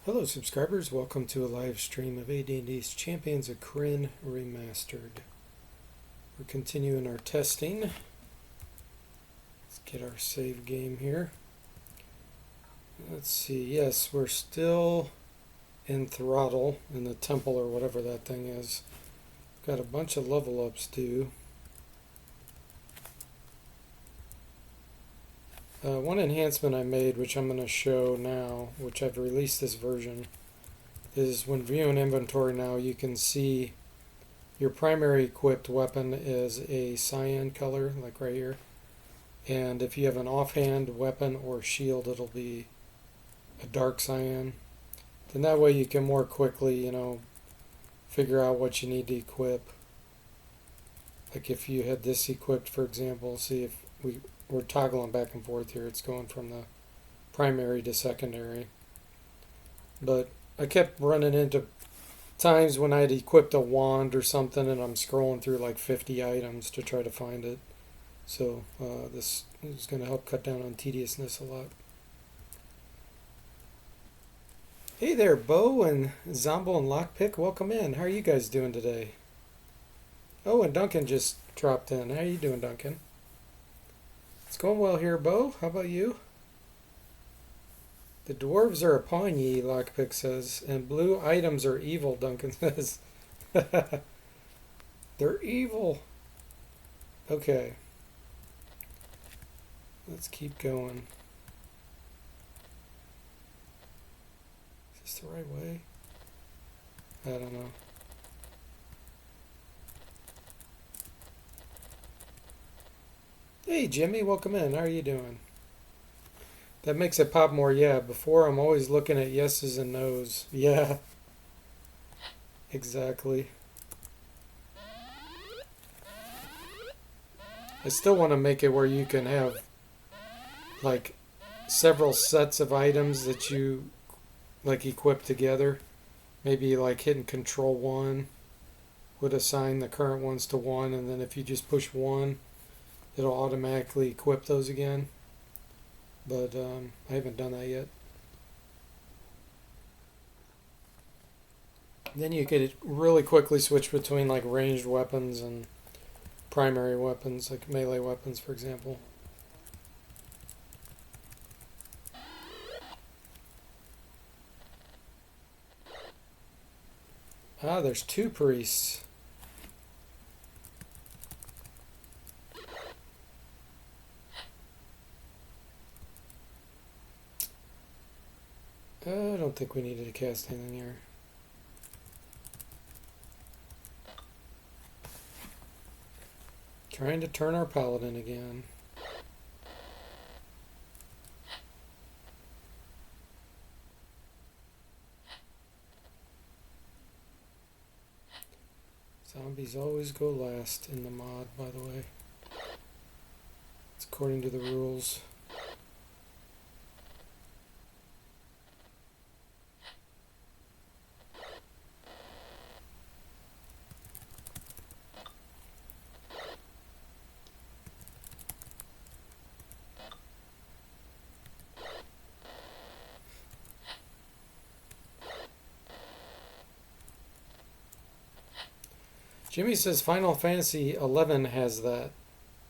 Hello subscribers, welcome to a live stream of AD&D's Champions of Krynn Remastered. We're continuing our testing. Let's get our save game here. Let's see, yes, we're still in throttle in the temple or whatever that thing is. Got a bunch of level ups due. One enhancement I made, which I'm going to show now, which I've released this version, is when viewing inventory now, you can see your primary equipped weapon is a cyan color, like right here. And if you have an offhand weapon or shield, it'll be a dark cyan. Then that way you can more quickly, figure out what you need to equip. Like if you had this equipped, for example, see if we're toggling back and forth here. It's going from the primary to secondary. But I kept running into times when I'd equipped a wand or something and I'm scrolling through like 50 items to try to find it. So this is going to help cut down on tediousness a lot. Hey there, Bo and Zombo and Lockpick. Welcome in. How are you guys doing today? Oh, and Duncan just dropped in. How are you doing, Duncan? It's going well here, Bo. How about you? The dwarves are upon ye, Lockpick says, and blue items are evil, Duncan says. They're evil. Okay. Let's keep going. Is this the right way? I don't know. Hey Jimmy, welcome in. How are you doing? That makes it pop more. Yeah, before I'm always looking at yeses and nos. Yeah, exactly. I still want to make it where you can have like several sets of items that you like equip together. Maybe like hitting control 1 would assign the current ones to 1, and then if you just push 1, it'll automatically equip those again. But I haven't done that yet. Then you could really quickly switch between like ranged weapons and primary weapons, like melee weapons, for example. Ah, there's 2 priests. I don't think we needed to cast anything here. Trying to turn our paladin again. Zombies always go last in the mod, by the way. It's according to the rules. Jimmy says Final Fantasy 11 has that.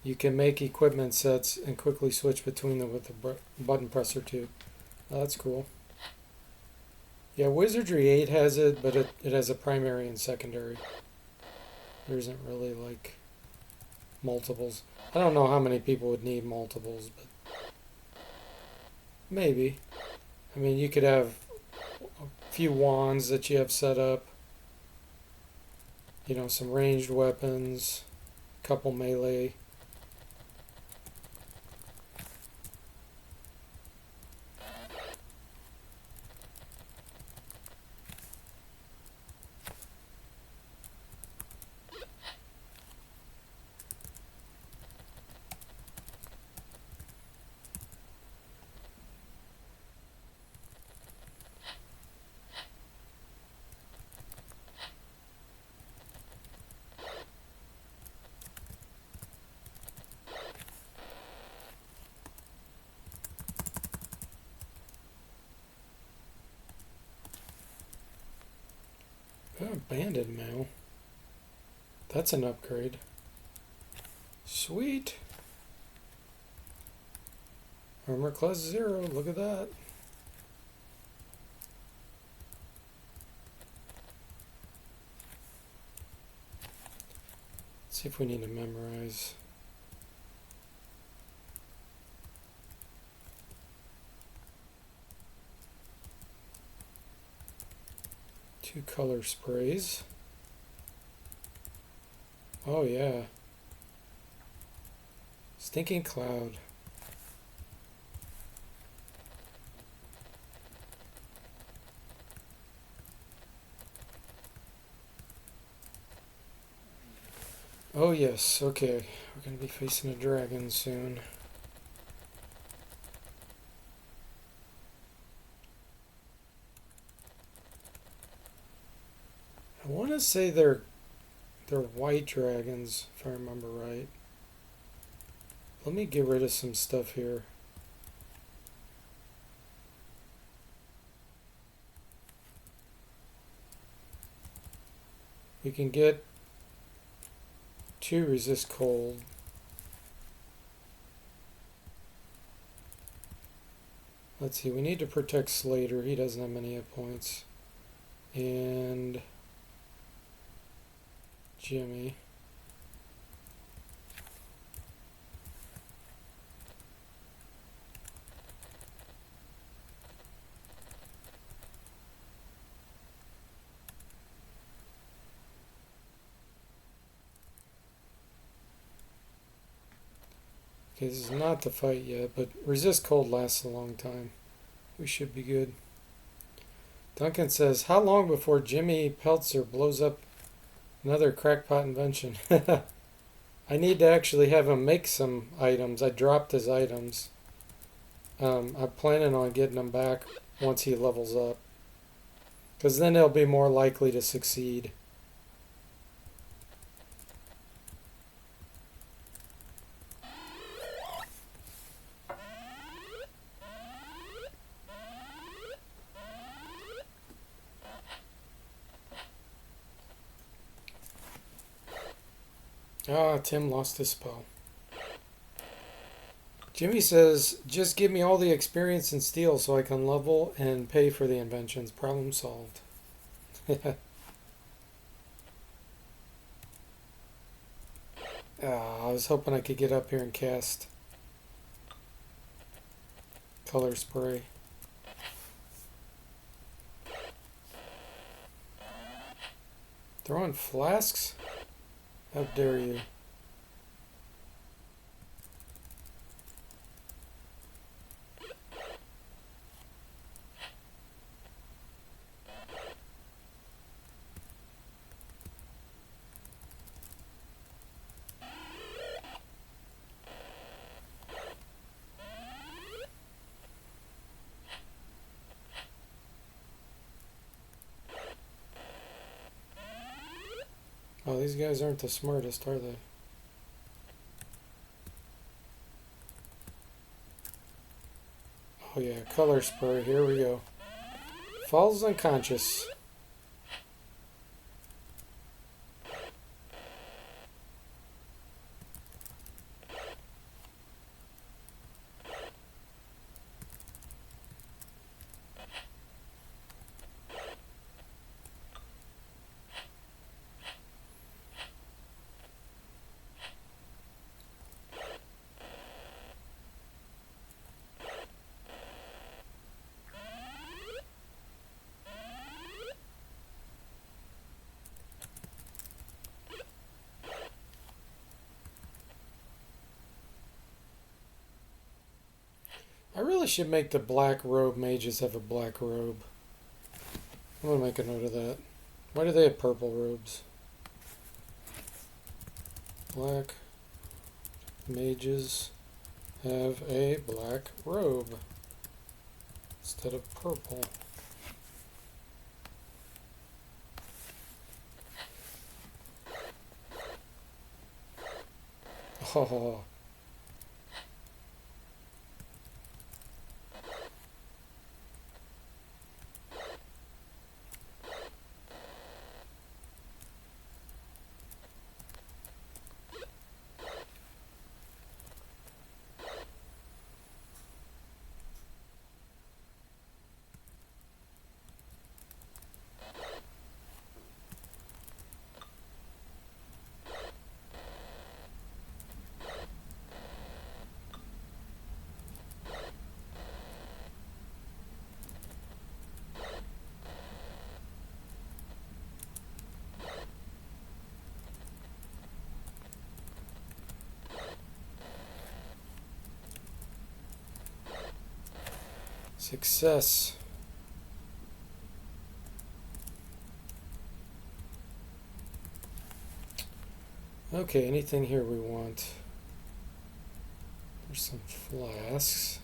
You can make equipment sets and quickly switch between them with a button presser too. Oh, that's cool. Yeah, Wizardry 8 has it, but it has a primary and secondary. There isn't really like multiples. I don't know how many people would need multiples, but maybe. I mean, you could have a few wands that you have set up. Some ranged weapons, a couple melee. Banded mail. That's an upgrade. Sweet. Armor class 0. Look at that. Let's see if we need to memorize. Two color sprays. Oh yeah. Stinking cloud. Oh yes, okay. We're going to be facing a dragon soon. I want to say they're white dragons, if I remember right. Let me get rid of some stuff here. We can get 2 resist cold. Let's see, we need to protect Slater. He doesn't have many hit points. And Jimmy. Okay, this is not the fight yet, but resist cold lasts a long time. We should be good. Duncan says, how long before Jimmy Peltzer blows up another crackpot invention? I need to actually have him make some items. I dropped his items. I'm planning on getting them back once he levels up, because then he'll be more likely to succeed. Ah, Tim lost his spell. Jimmy says, just give me all the experience in steel so I can level and pay for the inventions. Problem solved. I was hoping I could get up here and cast color spray. Throwing flasks? How dare you? Oh, these guys aren't the smartest, are they? Oh yeah, color spray, here we go. Falls unconscious. I really should make the black robe mages have a black robe. I'm going to make a note of that. Why do they have purple robes? Black mages have a black robe instead of purple. Oh. Success. Okay, anything here we want? There's some flasks.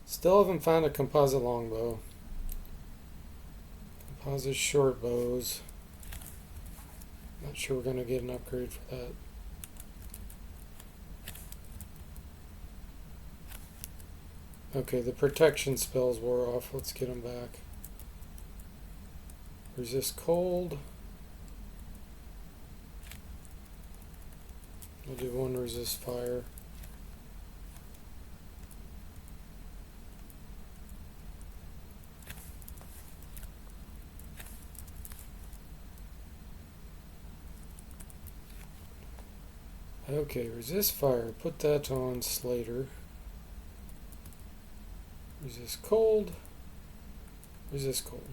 Still haven't found a composite longbow. Composite short bows. Not sure we're going to get an upgrade for that. Okay, the protection spells wore off. Let's get them back. Resist cold. We'll do one resist fire. Okay, resist fire. Put that on Slater. Resist cold. Resist cold.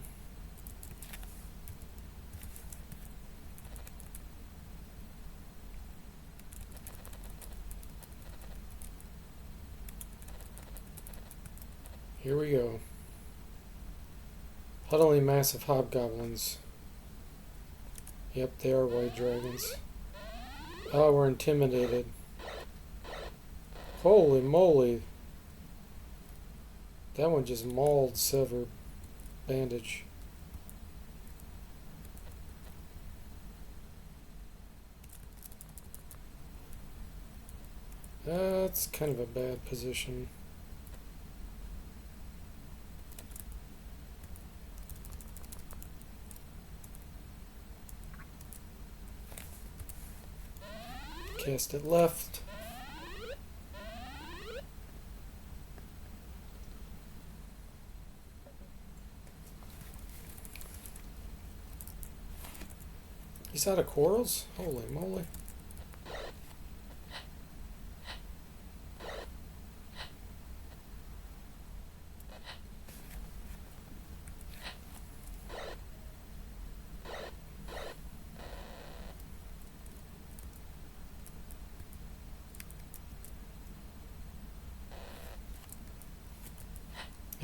Here we go. Huddling massive hobgoblins. Yep, they are white dragons. Oh, we're intimidated. Holy moly. That one just mauled Sever Bandage. That's kind of a bad position. Cast it left. He's out of quarrels? Holy moly.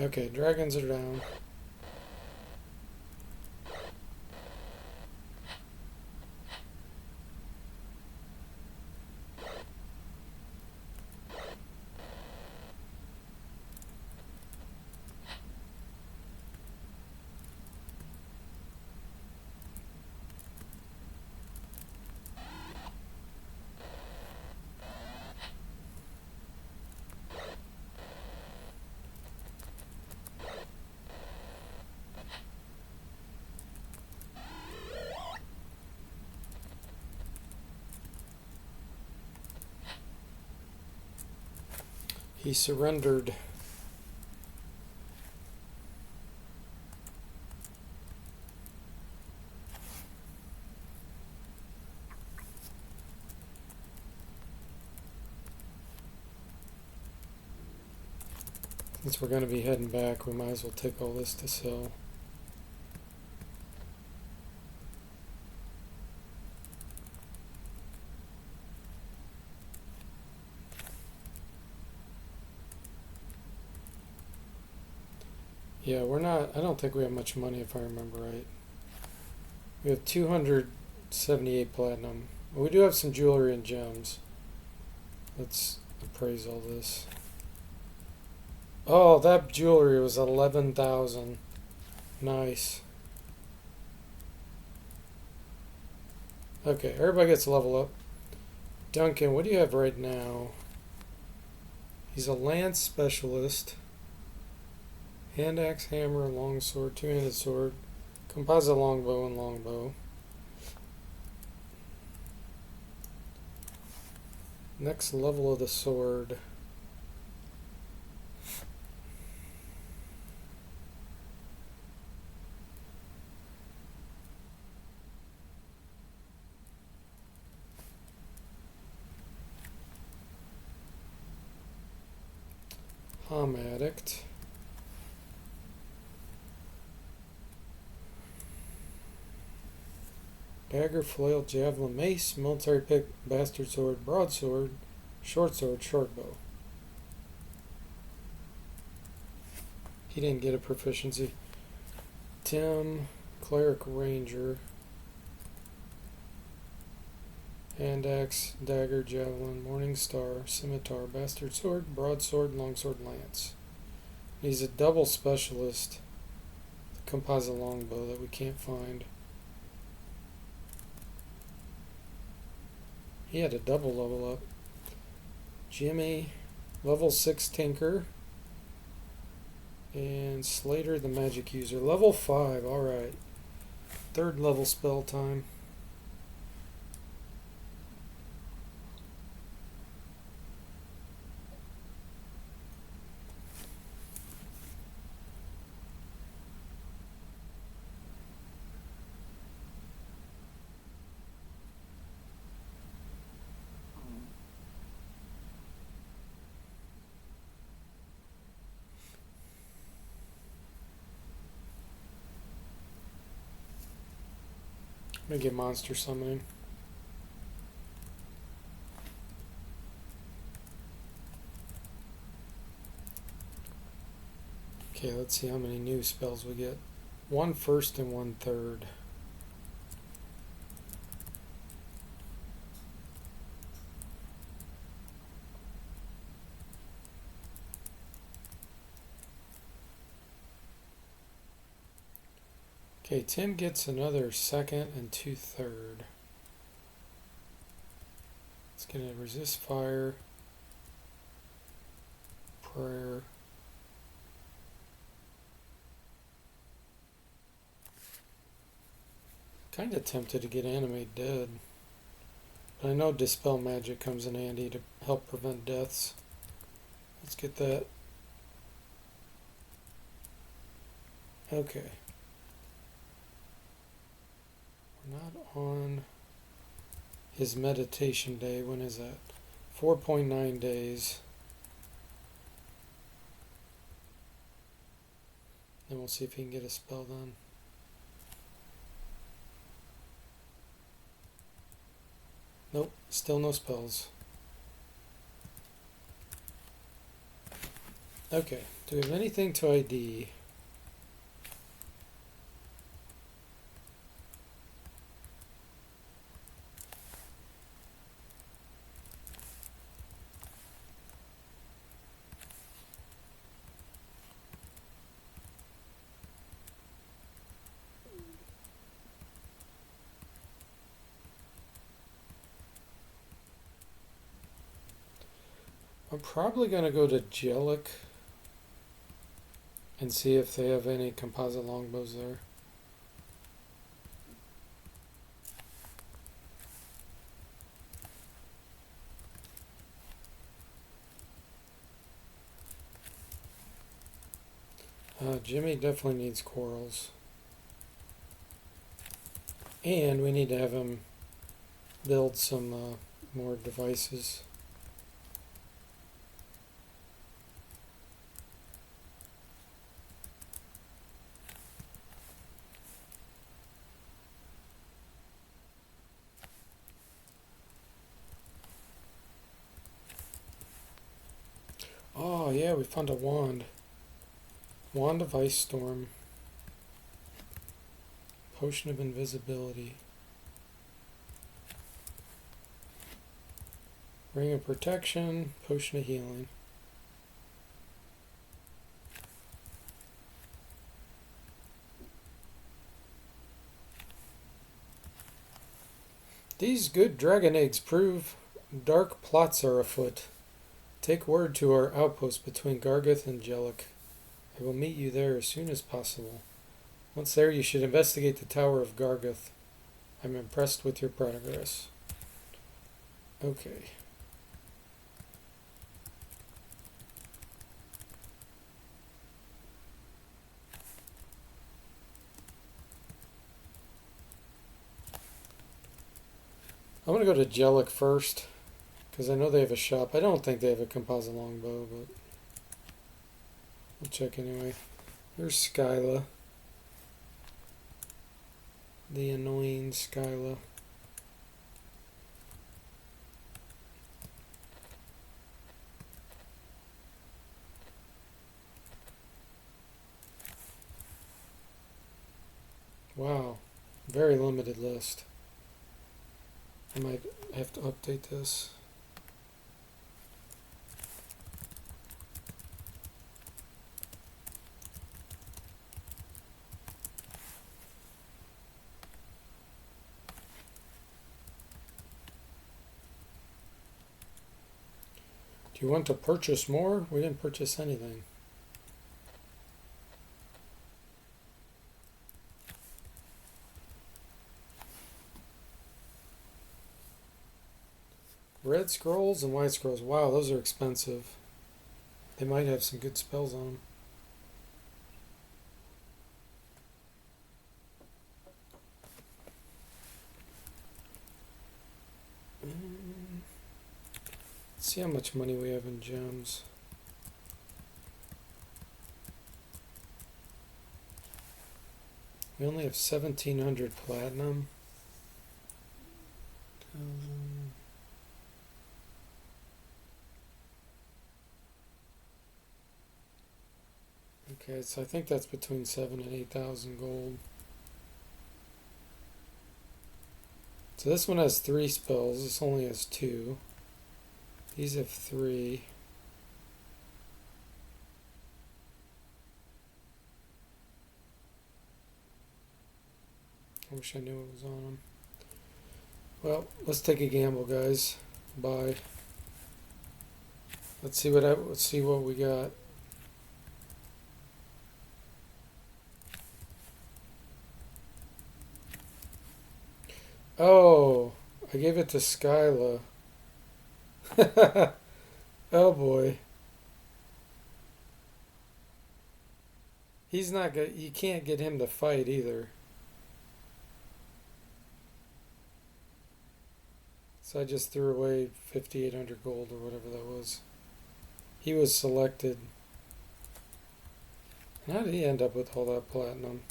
Okay, dragons are down. He surrendered. Since we're going to be heading back, we might as well take all this to sell. Yeah, we're not, I don't think we have much money if I remember right. We have 278 platinum. We do have some jewelry and gems. Let's appraise all this. Oh, that jewelry was 11,000. Nice. Okay, everybody gets a level up. Duncan, what do you have right now? He's a lance specialist. Hand axe, hammer, longsword, two-handed sword, composite longbow, and longbow. Next level of the sword. Hom addict. Dagger, flail, javelin, mace, military pick, bastard sword, broadsword, short bow. He didn't get a proficiency. Tim, cleric, ranger, hand axe, dagger, javelin, morning star, scimitar, bastard sword, broadsword, longsword, lance. He's a double specialist. Composite longbow that we can't find. He had a double level up. Jimmy, level 6 tinker. And Slater, the magic user, level 5. Alright. 3rd level spell time. I'm gonna get monster summoning. Okay, let's see how many new spells we get. 1 first and 1 third. Okay, Tim gets another 2nd and 2 third. It's gonna resist fire. Prayer. Kind of tempted to get animate dead. But I know dispel magic comes in handy to help prevent deaths. Let's get that. Okay. We're not on his meditation day. When is that? 4.9 days. Then we'll see if he can get a spell done. Nope, still no spells. Okay, do we have anything to ID? I'm probably going to go to Jellic and see if they have any composite longbows there. Jimmy definitely needs corals. And we need to have him build some more devices. Oh yeah, we found a wand. Wand of Ice Storm. Potion of Invisibility. Ring of Protection. Potion of Healing. These good dragon eggs prove dark plots are afoot. Take word to our outpost between Gargith and Jellic. I will meet you there as soon as possible. Once there, you should investigate the Tower of Gargith. I'm impressed with your progress. Okay. I'm going to go to Jellic first, because I know they have a shop. I don't think they have a composite longbow, but we'll check anyway. Here's Skyla. The annoying Skyla. Wow, very limited list. I might have to update this. Do you want to purchase more? We didn't purchase anything. Red scrolls and white scrolls. Wow, those are expensive. They might have some good spells on them. Let's see how much money we have in gems. We only have 1,700 platinum. Okay, so I think that's between 7,000 and 8,000 gold. So this one has 3 spells. This only has 2. These have 3. I wish I knew what was on them. Well, let's take a gamble, guys. Bye. Let's see what we got. Oh, I gave it to Skyla. Oh boy. He's not good. You can't get him to fight either. So I just threw away 5,800 gold or whatever that was. He was selected. How did he end up with all that platinum?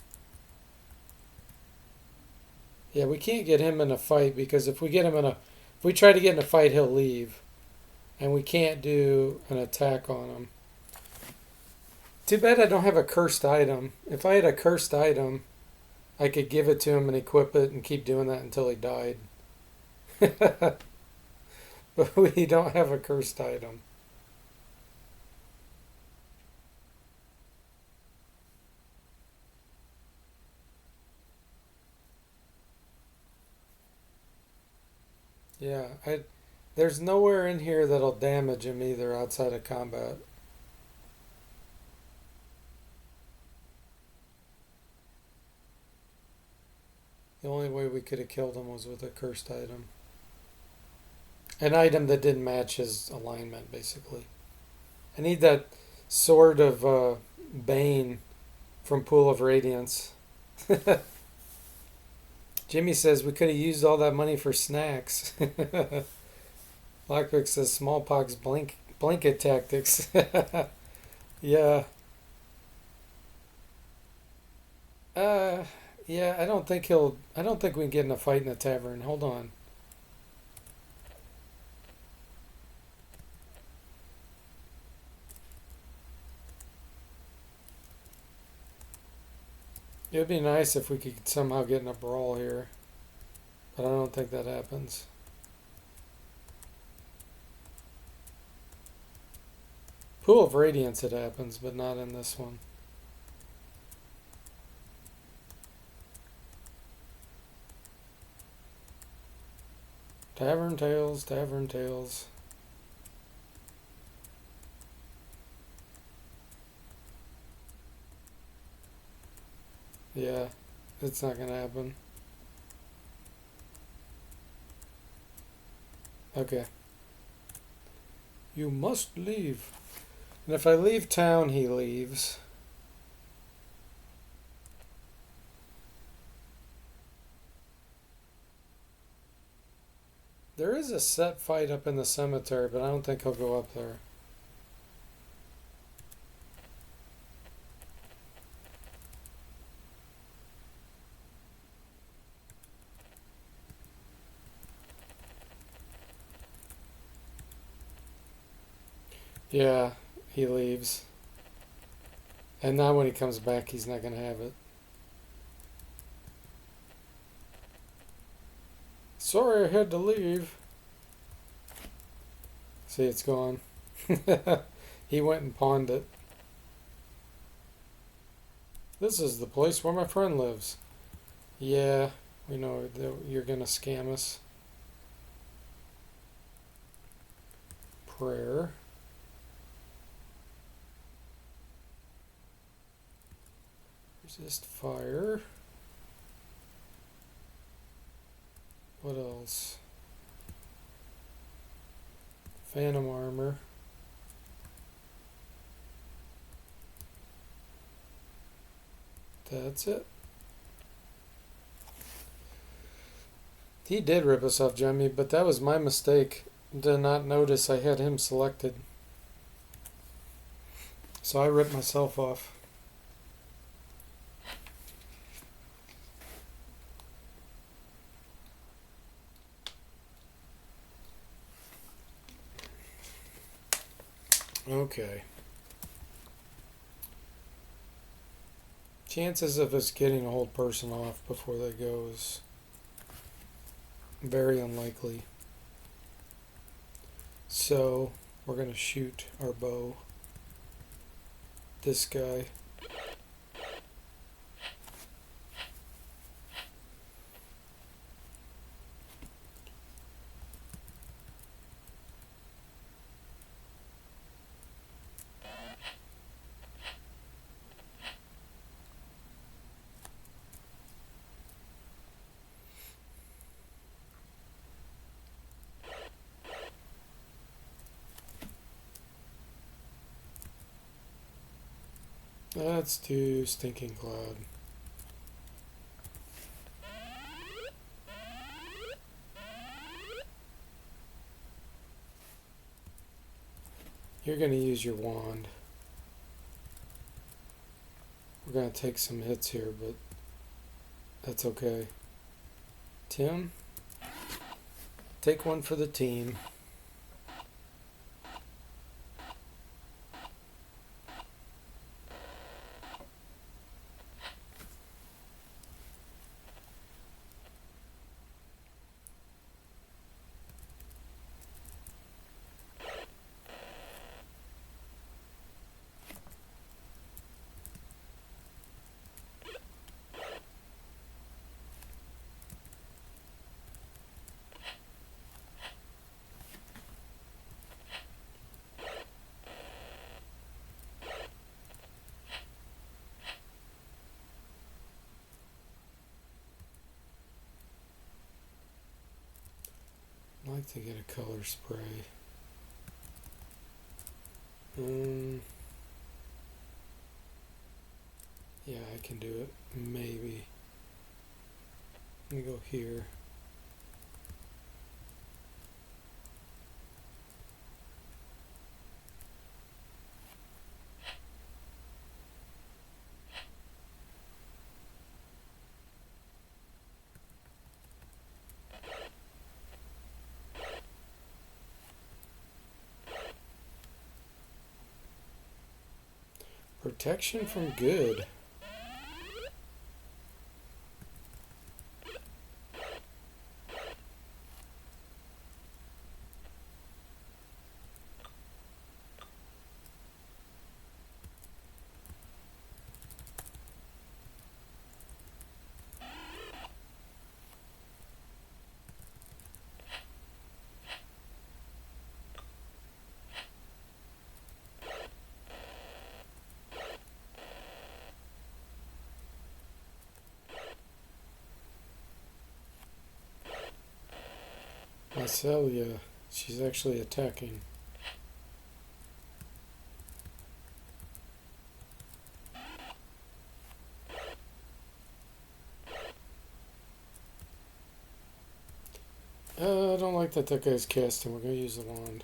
Yeah, we can't get him in a fight because if we try to get in a fight, he'll leave. And we can't do an attack on him. Too bad I don't have a cursed item. If I had a cursed item, I could give it to him and equip it and keep doing that until he died. But we don't have a cursed item. Yeah, there's nowhere in here that'll damage him either outside of combat. The only way we could have killed him was with a cursed item. An item that didn't match his alignment, basically. I need that Sword of Bane from Pool of Radiance. Jimmy says we could have used all that money for snacks. Lockpick says smallpox blanket tactics. Yeah. Yeah, I don't think we can get in a fight in a tavern. Hold on. It would be nice if we could somehow get in a brawl here. But I don't think that happens. Pool of Radiance it happens, but not in this one. Tavern Tales, Tavern Tales. Yeah, it's not gonna happen. Okay. You must leave. And if I leave town, he leaves. There is a set fight up in the cemetery, but I don't think he'll go up there. Yeah, he leaves. And now when he comes back, he's not going to have it. Sorry, I had to leave. See, it's gone. He went and pawned it. This is the place where my friend lives. Yeah, we know that you're going to scam us. Prayer. Resist fire. What else? Phantom armor. That's it. He did rip us off, Jimmy, but that was my mistake. Did not notice I had him selected. So I ripped myself off. Okay. Chances of us getting a whole person off before they go is very unlikely. So we're going to shoot our bow. This guy. Let's do Stinking Cloud. You're going to use your wand. We're going to take some hits here, but that's okay. Tim, take one for the team. I'd like to get a color spray. Yeah, I can do it. Maybe. Let me go here. Protection from good. Marcelia, she's actually attacking. I don't like that guy's casting. We're going to use the wand.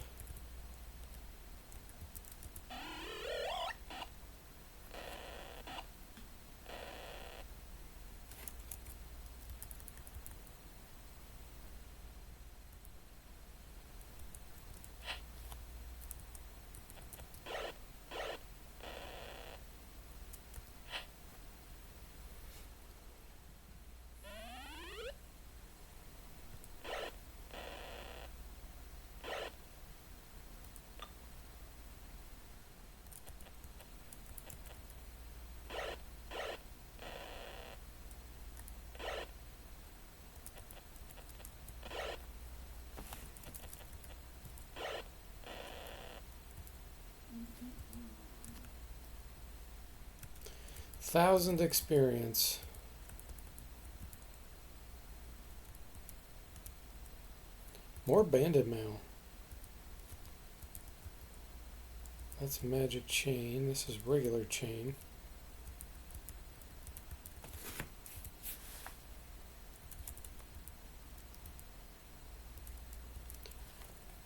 1,000 experience. More banded mail. That's magic chain. This is regular chain.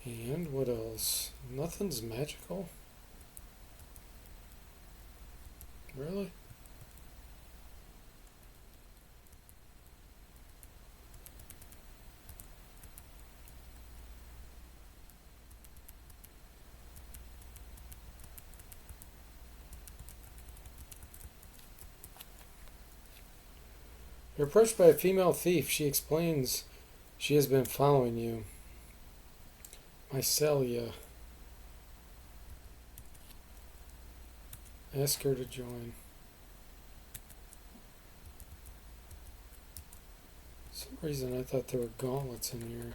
And what else? Nothing's magical. Really? You're approached by a female thief. She explains she has been following you. Mycelia. Ask her to join. For some reason I thought there were gauntlets in here.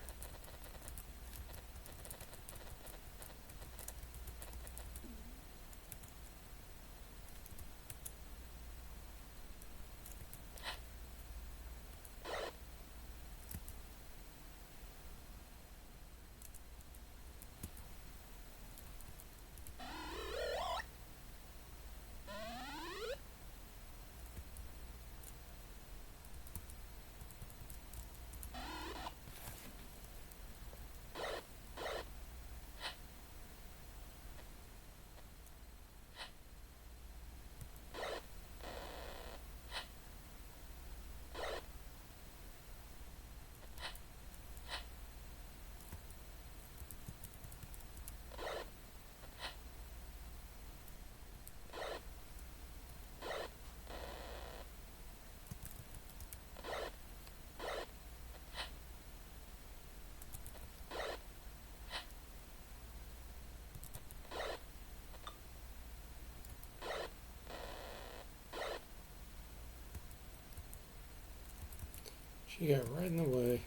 She got right in the way.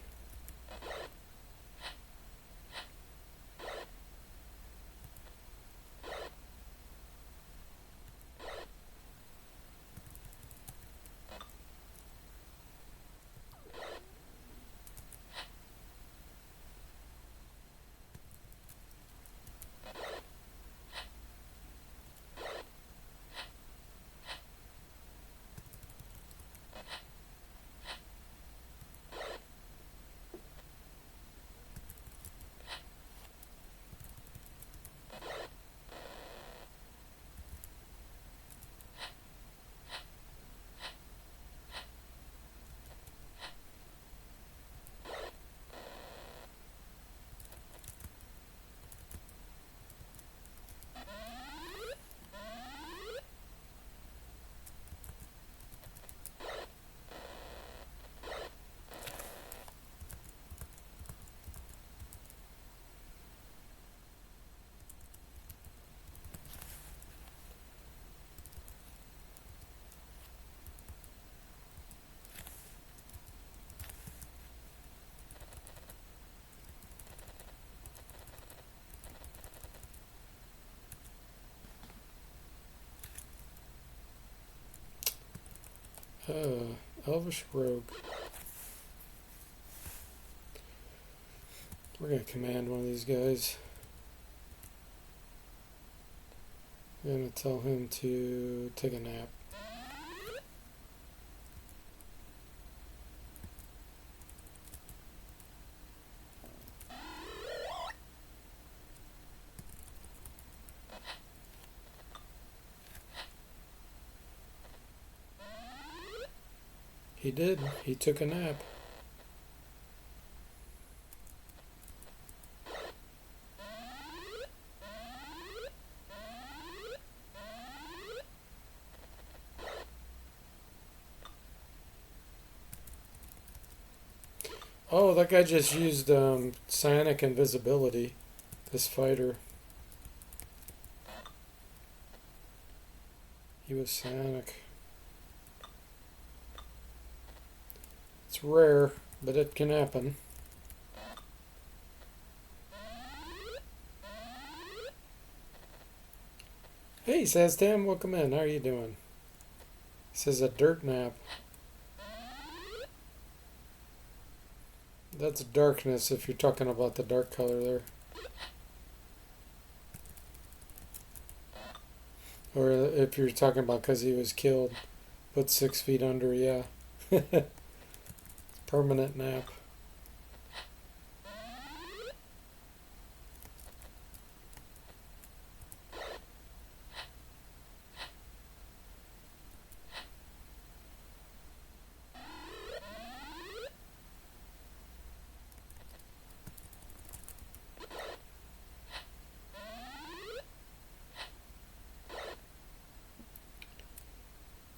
Elvish Rogue. We're going to command one of these guys. We're going to tell him to take a nap. He did. He took a nap. Oh, that guy just used psionic invisibility. This fighter. He was psionic. It's rare, but it can happen. Hey, Saztam, welcome in. How are you doing? says a dirt nap. That's darkness if you're talking about the dark color there. Or if you're talking about because he was killed, put 6 feet under, yeah. Permanent nap.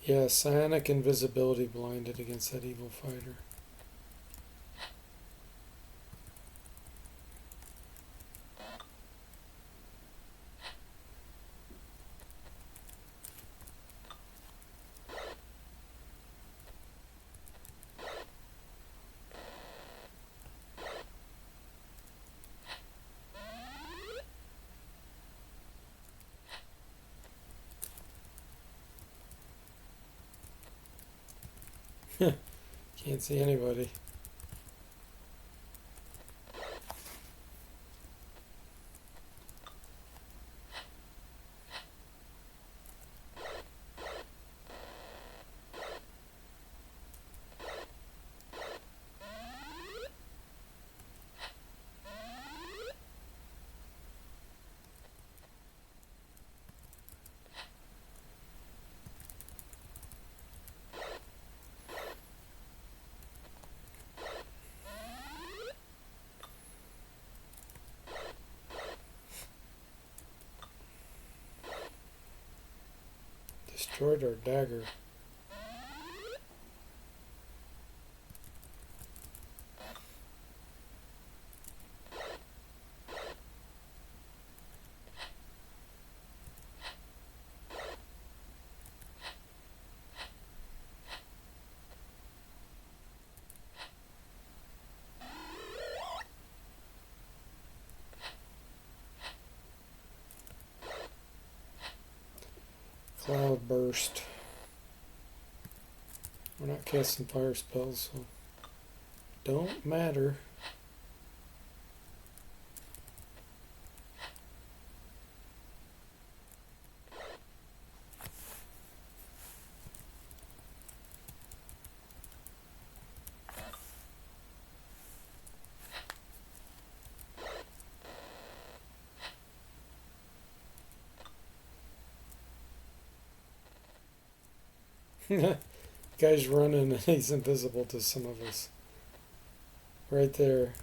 Yeah, psionic invisibility blinded against that evil fighter. Can't see anybody. Destroyed our dagger. Cloud burst. We're not casting fire spells, so don't matter. Guy's running and he's invisible to some of us. Right there.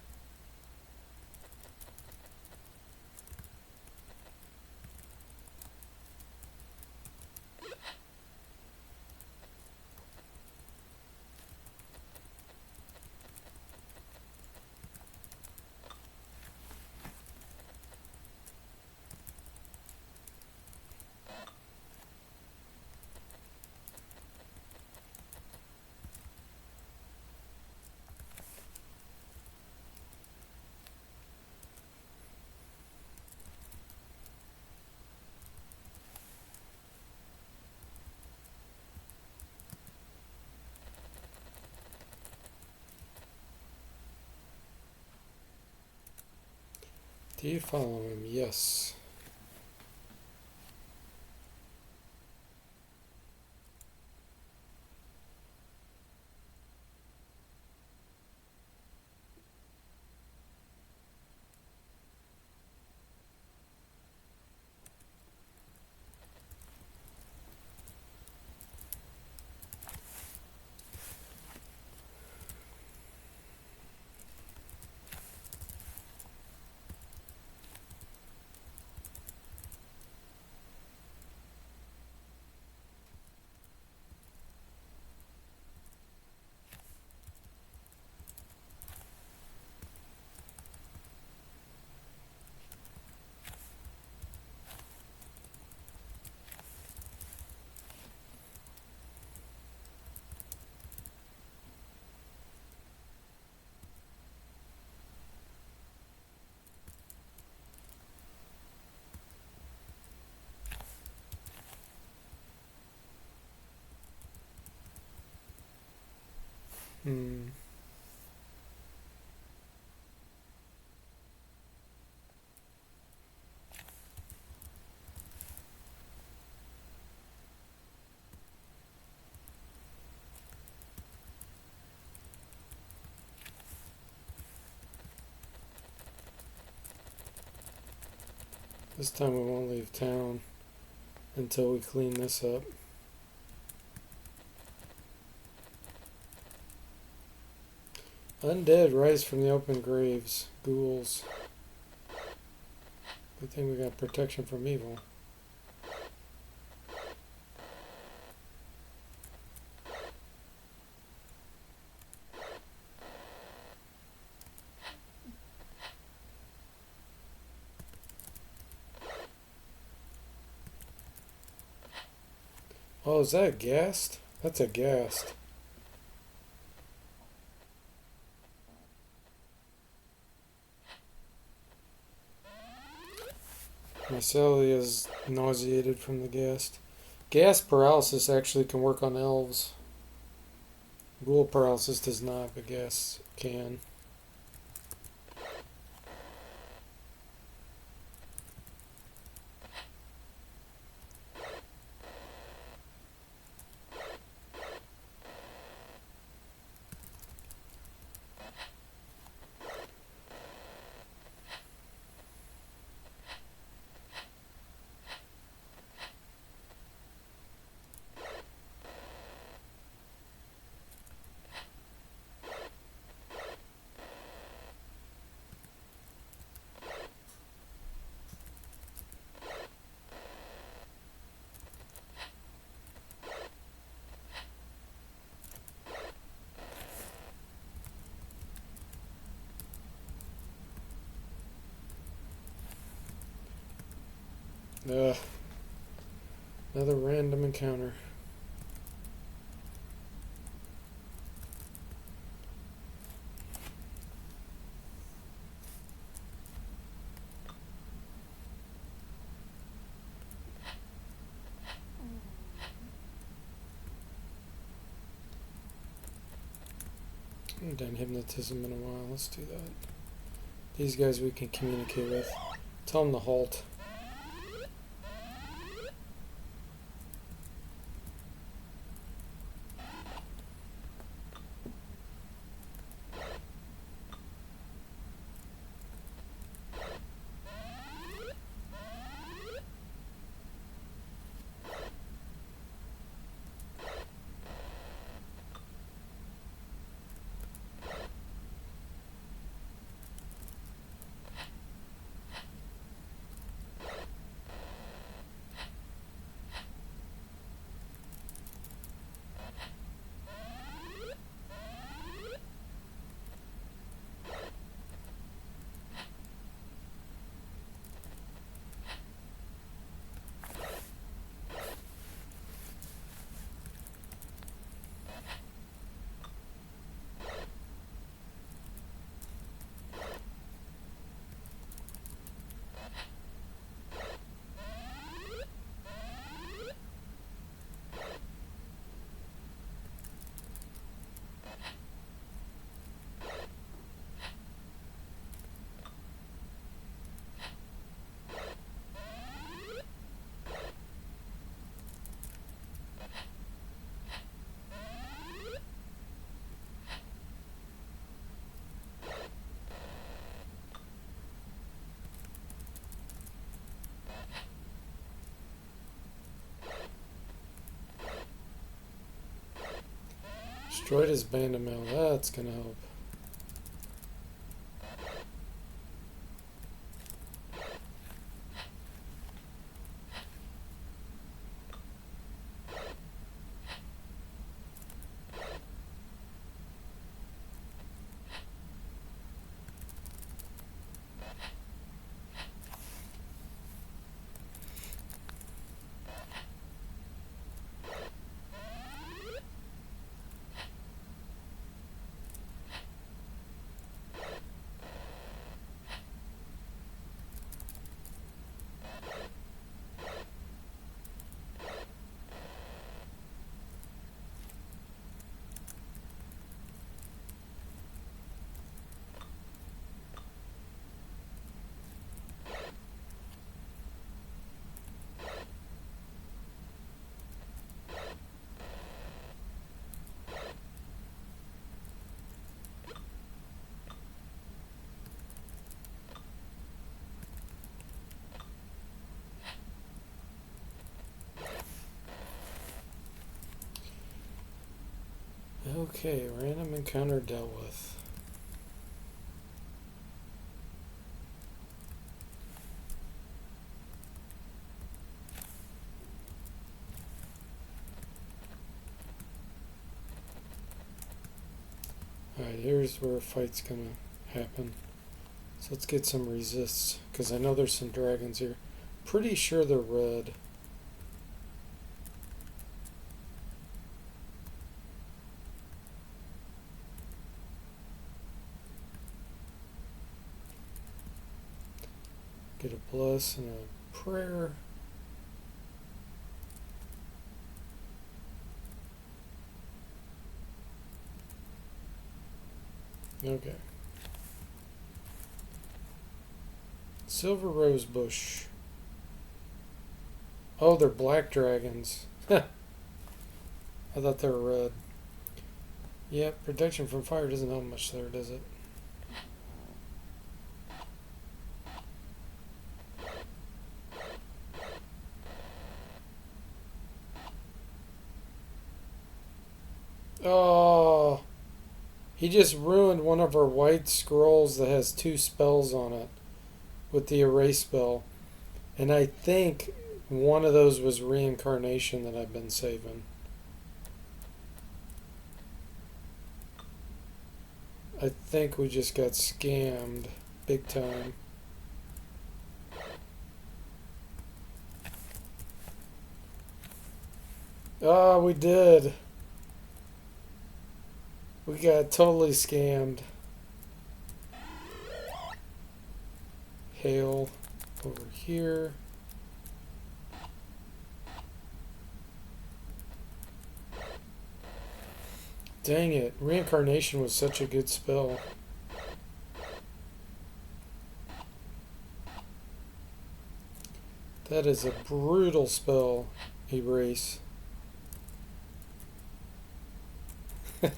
Do you follow him? Yes. Hmm. This time we won't leave town until we clean this up. Undead rise from the open graves. Ghouls. Good thing we got protection from evil. Oh, is that a ghast? That's a ghast. Mycelia is nauseated from the ghast. Ghast paralysis actually can work on elves. Ghoul paralysis does not, but ghast can. Ugh. Another random encounter. I haven't done hypnotism in a while. Let's do that. These guys we can communicate with. Tell them to halt. Destroyed his bandit mail. That's gonna help. Okay, random encounter dealt with. Alright, here's where a fight's gonna happen. So let's get some resists, because I know there's some dragons here. Pretty sure they're red. Get a bless and a prayer. Okay. Silver rose bush. Oh, they're black dragons. I thought they were red. Yep, protection from fire doesn't help much there, does it? Oh, he just ruined one of our white scrolls that has 2 spells on it with the erase spell. And I think one of those was reincarnation that I've been saving. I think we just got scammed big time. Oh, we did. We got totally scammed. Hail over here. Dang it. Reincarnation was such a good spell. That is a brutal spell. Erase.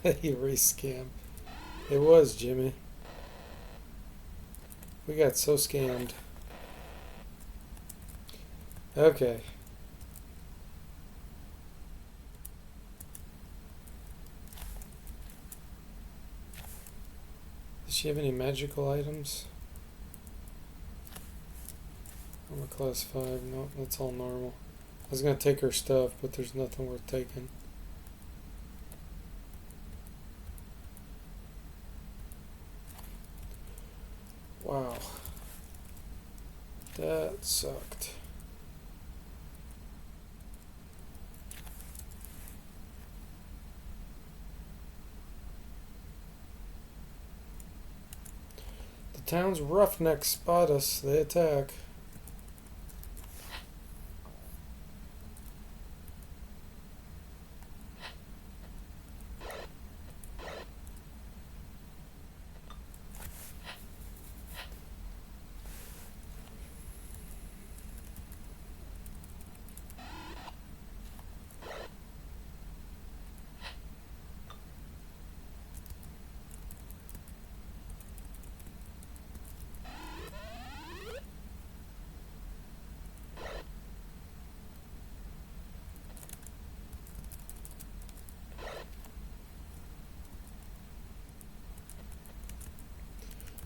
Erase scam. It was, Jimmy. We got so scammed. Okay. Does she have any magical items? Armor class 5. Nope, that's all normal. I was going to take her stuff, but there's nothing worth taking. Wow. That sucked. The town's roughnecks spot us. They attack.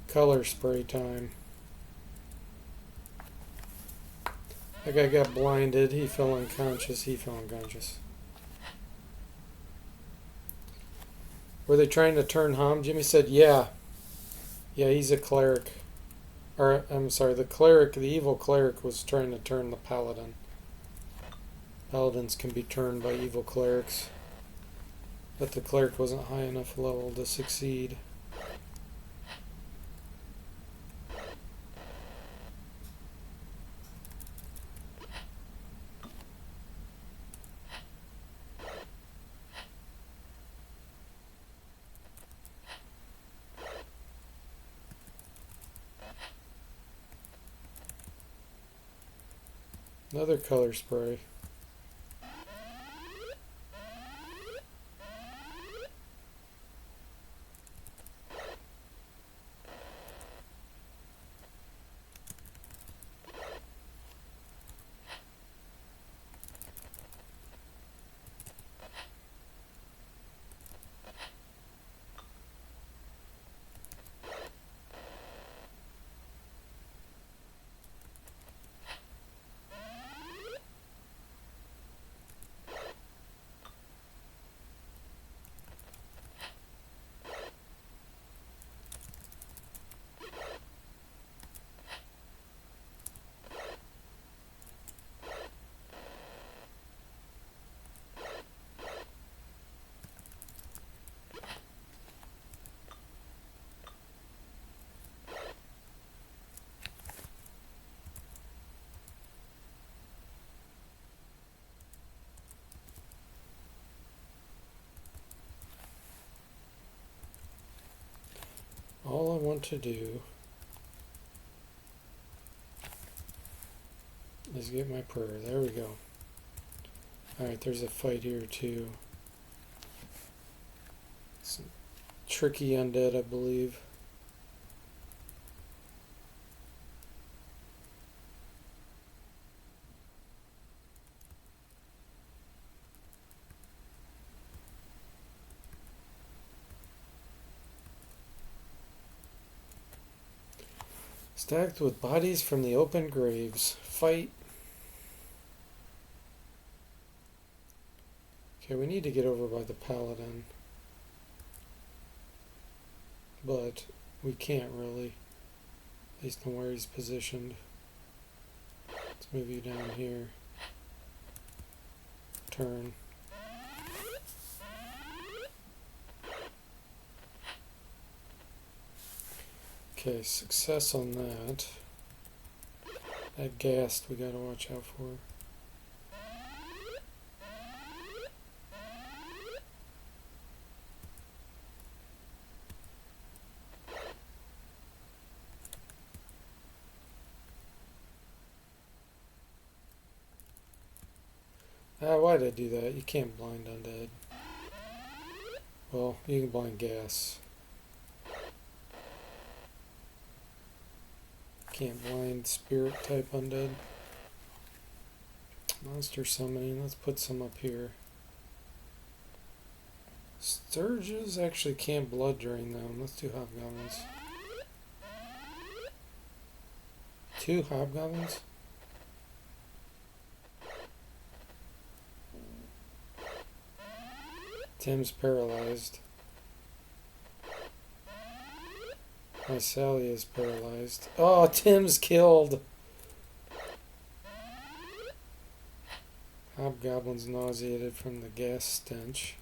Color spray time. That guy got blinded. He fell unconscious. Were they trying to turn Hom? Jimmy said, yeah. Yeah, he's a cleric. Or, I'm sorry, the cleric, the evil cleric was trying to turn the paladin. Paladins can be turned by evil clerics. But the cleric wasn't high enough level to succeed. Another color spray. All I want to do is get my prayer. There we go. Alright, there's a fight here too. Some tricky undead, I believe. Stacked with bodies from the open graves. Fight. Okay, we need to get over by the paladin. But we can't really. Based on where he's positioned. Let's move you down here. Turn. Okay, success on that. That ghast we gotta watch out for. Why'd I do that? You can't blind undead. Well, you can blind gas. Can't blind spirit type undead. Monster summoning. Let's put some up here. Sturges actually can't blood drain them. Let's do hobgoblins. 2 hobgoblins? Tim's paralyzed. My Sally is paralyzed. Oh, Tim's killed! Hobgoblin's nauseated from the gas stench.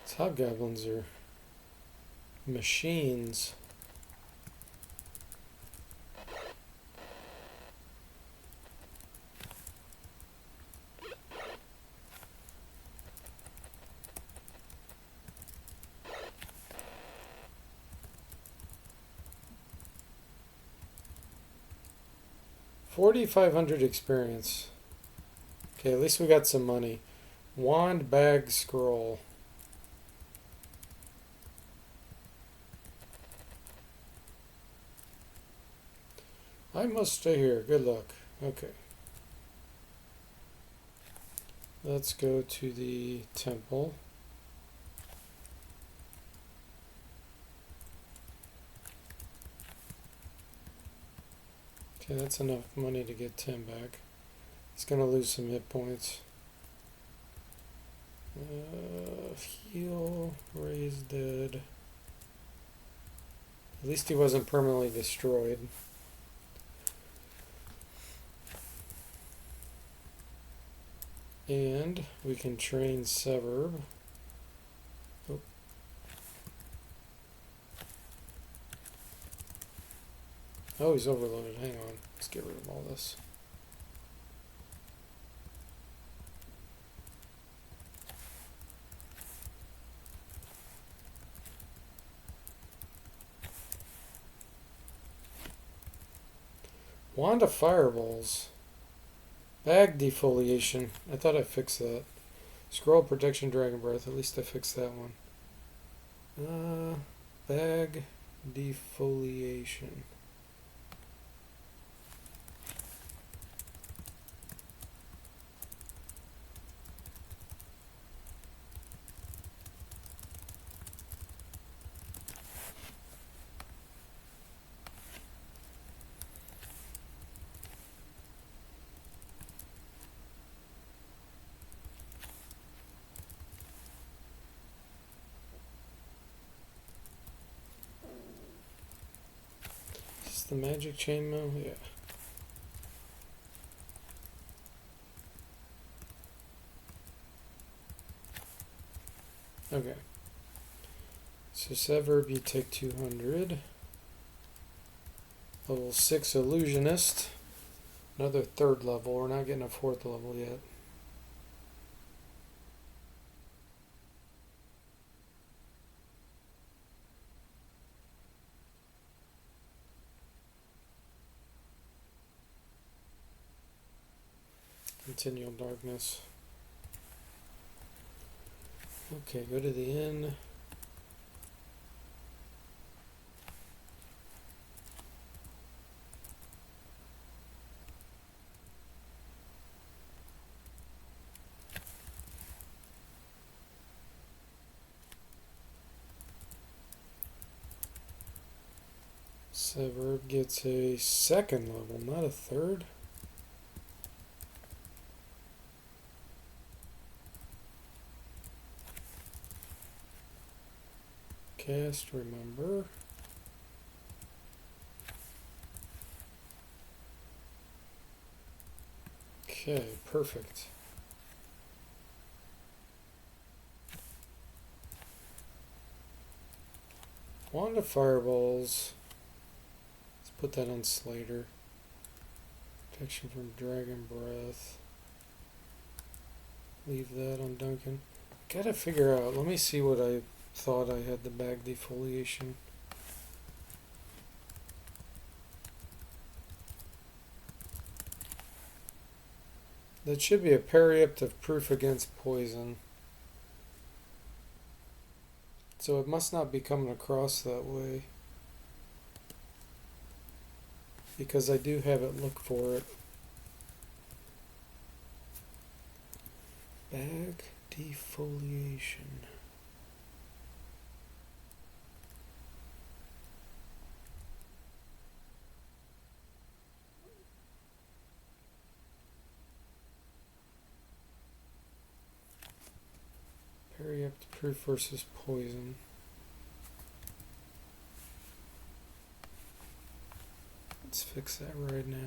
These hobgoblins are machines. $4,500 experience. Okay, at least we got some money. Wand, bag, scroll. I must stay here. Good luck. Okay. Let's go to the temple. Okay, that's enough money to get Tim back. He's gonna lose some hit points. Heal, raise dead. At least he wasn't permanently destroyed. And we can train Severb. Oh. Oh, he's overloaded. Hang on. Let's get rid of all this. Wand of Fireballs. Bag defoliation. I thought I fixed that. Scroll protection, dragon breath. At least I fixed that one. Bag defoliation. Is this the magic chainmail? Yeah. Okay. So Severb, you take 200. Level 6 Illusionist. Another 3rd level. We're not getting a 4th level yet. Continual Darkness. Okay, go to the inn. Severb gets a 2nd level, not a 3rd. Cast Remember. Okay, perfect. Wand of Fireballs. Let's put that on Slater. Protection from Dragon Breath. Leave that on Duncan. Gotta figure out. Let me see what I thought I had the bag defoliation. That should be a periapt of proof against poison. So it must not be coming across that way. Because I do have it look for it. Bag defoliation. Periapt proof versus poison. Let's fix that right now.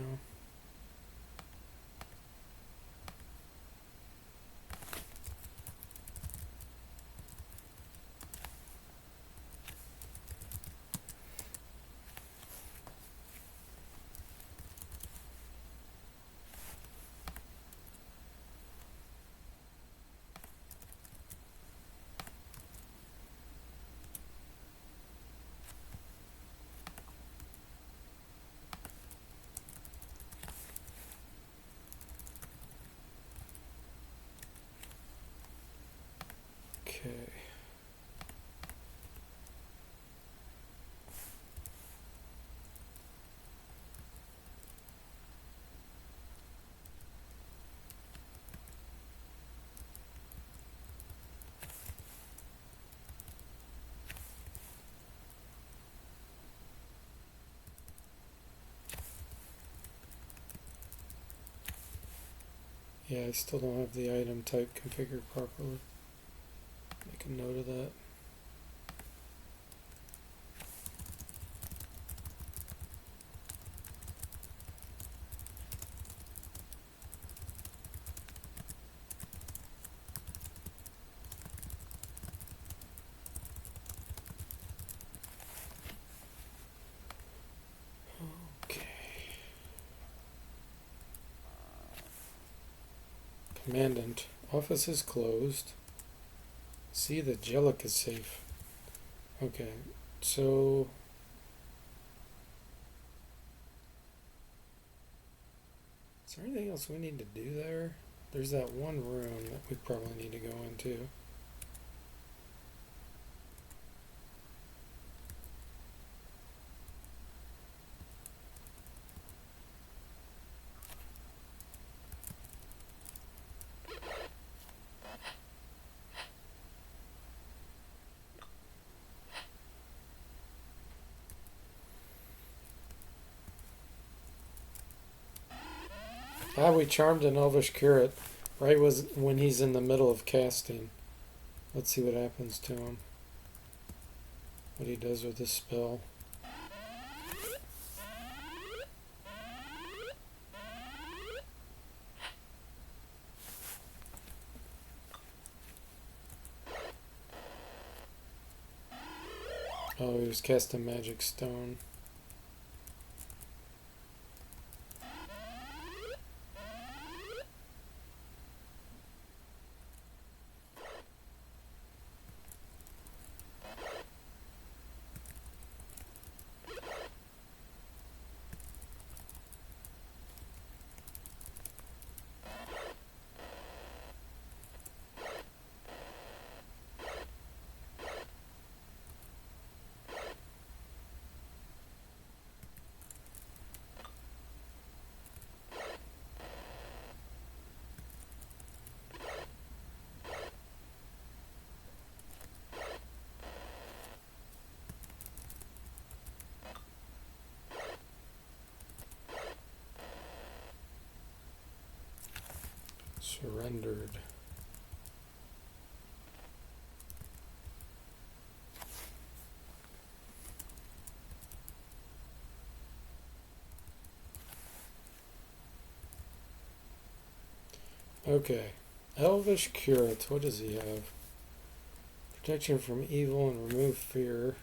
Okay. Yeah, I still don't have the item type configured properly. Make a note of that. Commandant, office is closed. See, the Jellic is safe. Okay, so is there anything else we need to do there? There's that one room that we probably need to go into. Ah, we charmed an elvish curate right when he's in the middle of casting. Let's see what happens to him. What he does with this spell. Oh, he was casting magic stone. Surrendered. Okay. Elvish Curate. What does he have? Protection from evil and remove fear.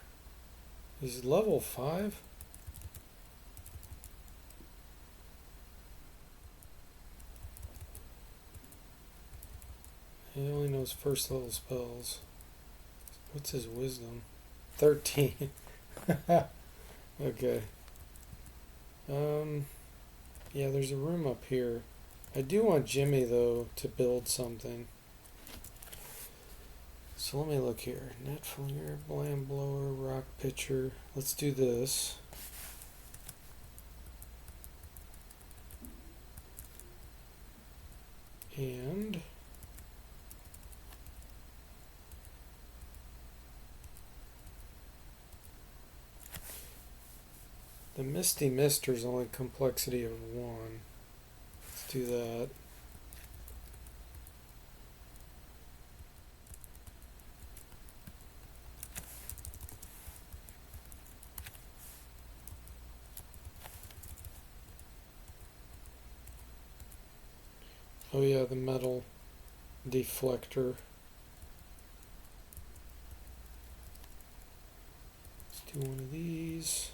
He's level 5? He only knows first level spells. What's his wisdom? 13. Okay. Yeah, there's a room up here. I do want Jimmy, though, to build something. So let me look here. Net flinger, blam blower, rock pitcher. Let's do this. And the Misty Mister's only complexity of 1. Let's do that. Oh yeah, the metal deflector. Let's do one of these.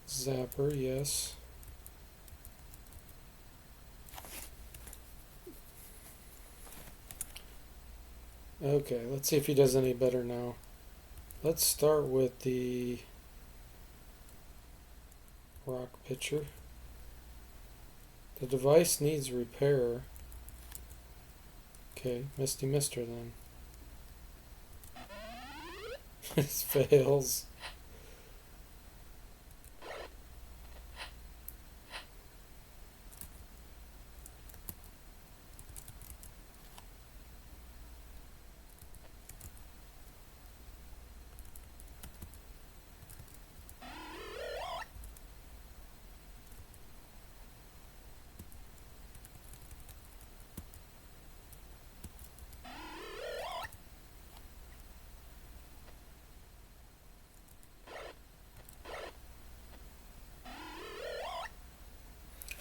Zapper, yes. Okay, let's see if he does any better now. Let's start with the rock pitcher. The device needs repair. Okay, Misty Mister then. This fails.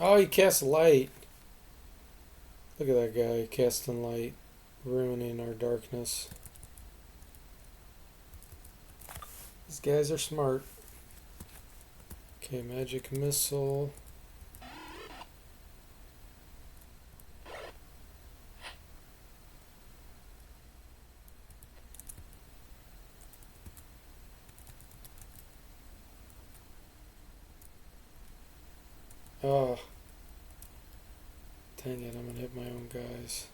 Oh, he casts light. Look at that guy casting light, ruining our darkness. These guys are smart. Okay, magic missile. Oh. Dang it, I'm gonna hit my own guys.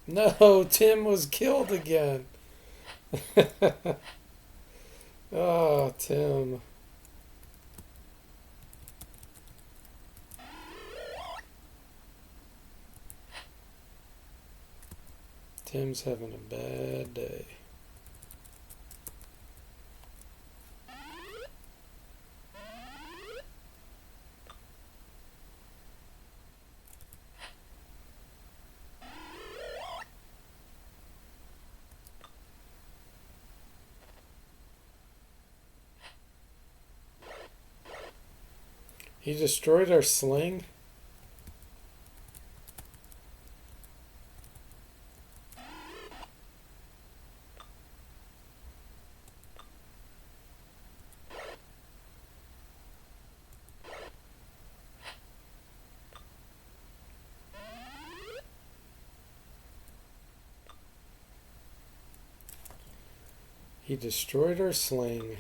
No, Tim was killed again. Oh, Tim. Tim's having a bad day. He destroyed our sling? He destroyed our sling.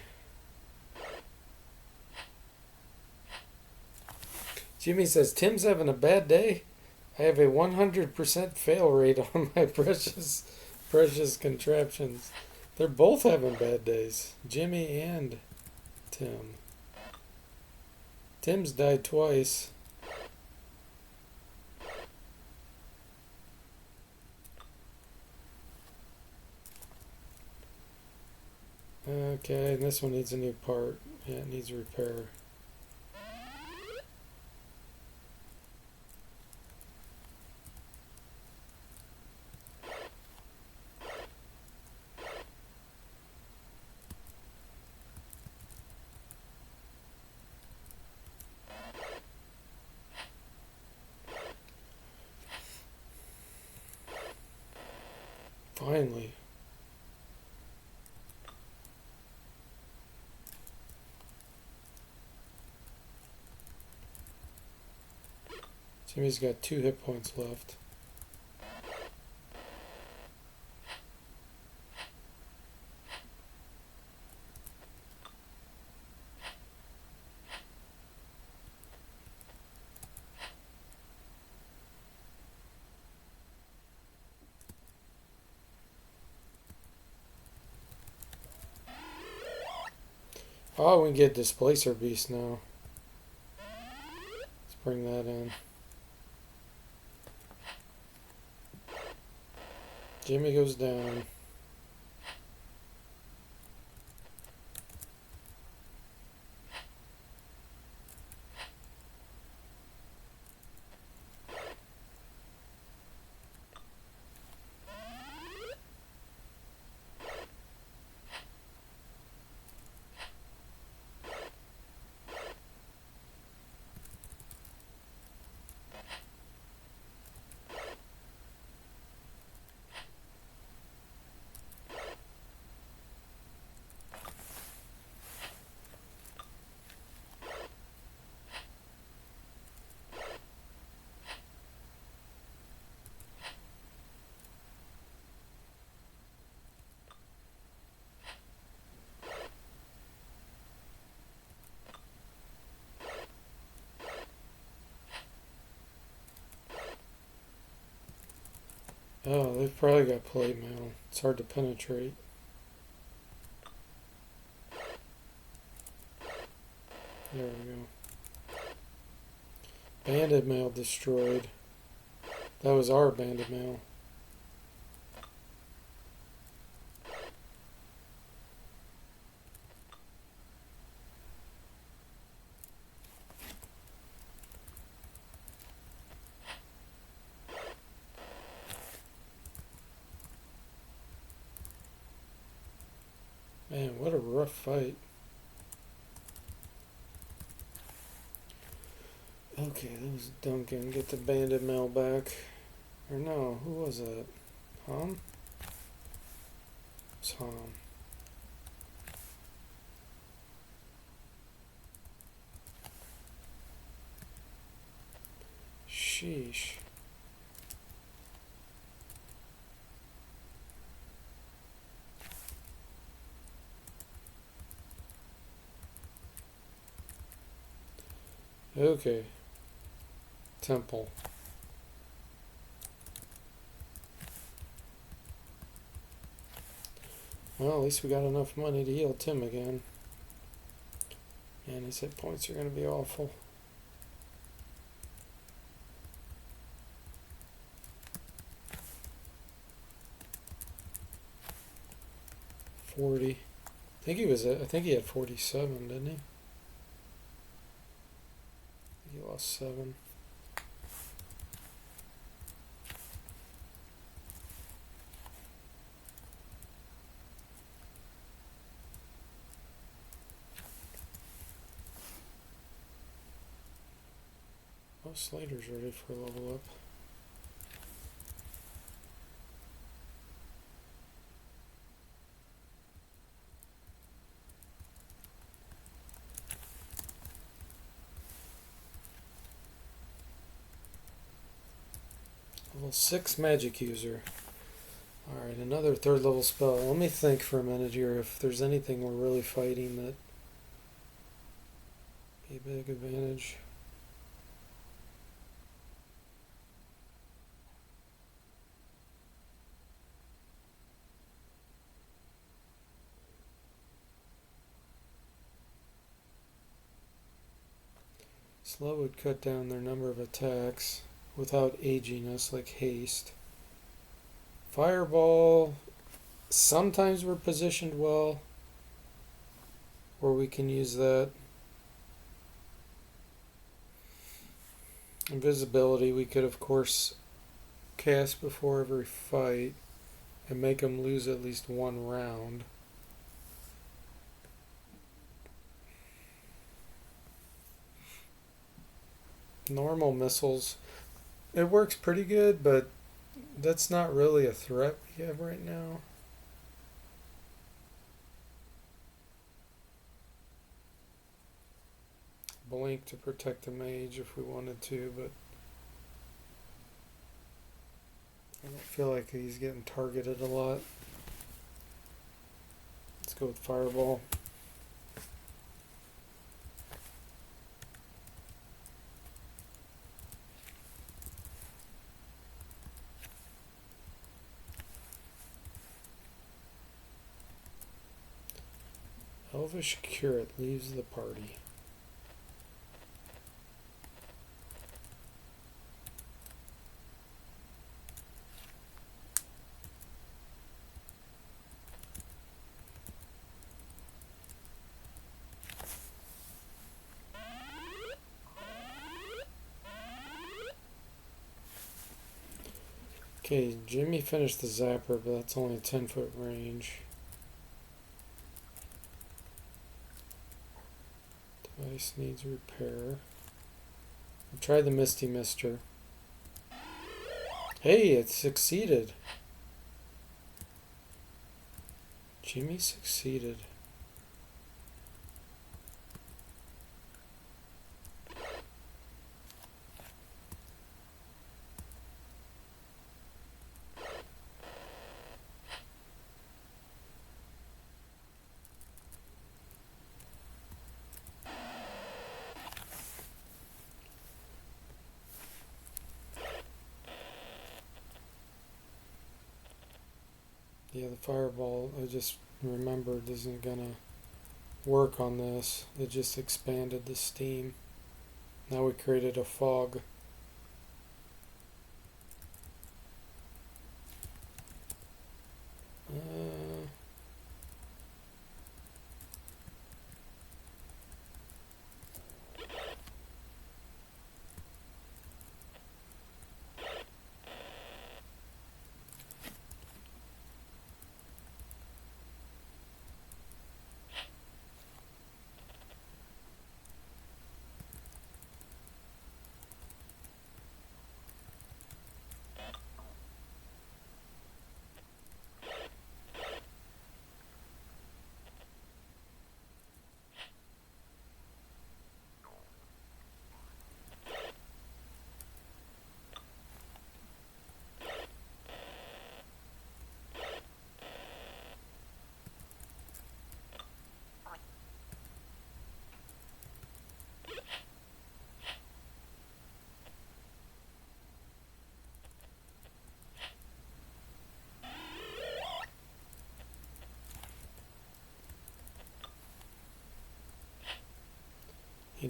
Jimmy says, Tim's having a bad day. I have a 100% fail rate on my precious contraptions. They're both having bad days. Jimmy and Tim. Tim's died twice. Okay, and this one needs a new part. Yeah, it needs repair. Finally. Jimmy's got 2 hit points left. Oh, we can get Displacer Beast now. Let's bring that in. Jimmy goes down. Oh, they've probably got plate mail. It's hard to penetrate. There we go. Bandit mail destroyed. That was our bandit mail. Man, what a rough fight. Okay, that was Duncan. Get the bandit mail back. Or no, who was that? Hom? It's Hom. Sheesh. Okay. Temple. Well, at least we got enough money to heal Tim again. And his hit points are going to be awful. I think he had 47, didn't he? He lost 7. Oh, Slater's ready for a level up. Level 6 magic user. Alright, another 3rd level spell. Let me think for a minute here if there's anything we're really fighting that be a big advantage. Slow would cut down their number of attacks without aging us, like haste. Fireball, sometimes we're positioned well where we can use that. Invisibility, we could of course cast before every fight and make them lose at least 1 round. Normal missiles, it works pretty good, but that's not really a threat we have right now. Blink to protect the mage if we wanted to, but I don't feel like he's getting targeted a lot. Let's go with Fireball. Elvish Curate leaves the party. Okay, Jimmy finished the zapper, but that's only a 10-foot range. Device needs repair. I'll try the Misty Mister. Hey, it succeeded. Jimmy succeeded. Yeah, the fireball, I just remembered, isn't gonna work on this. It just expanded the steam. Now we created a fog.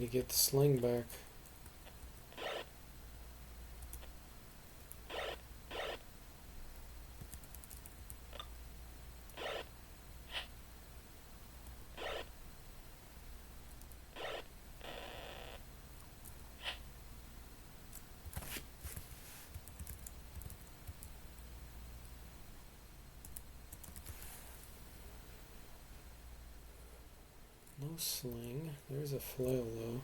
to get the sling back. No sling. There's a flail though.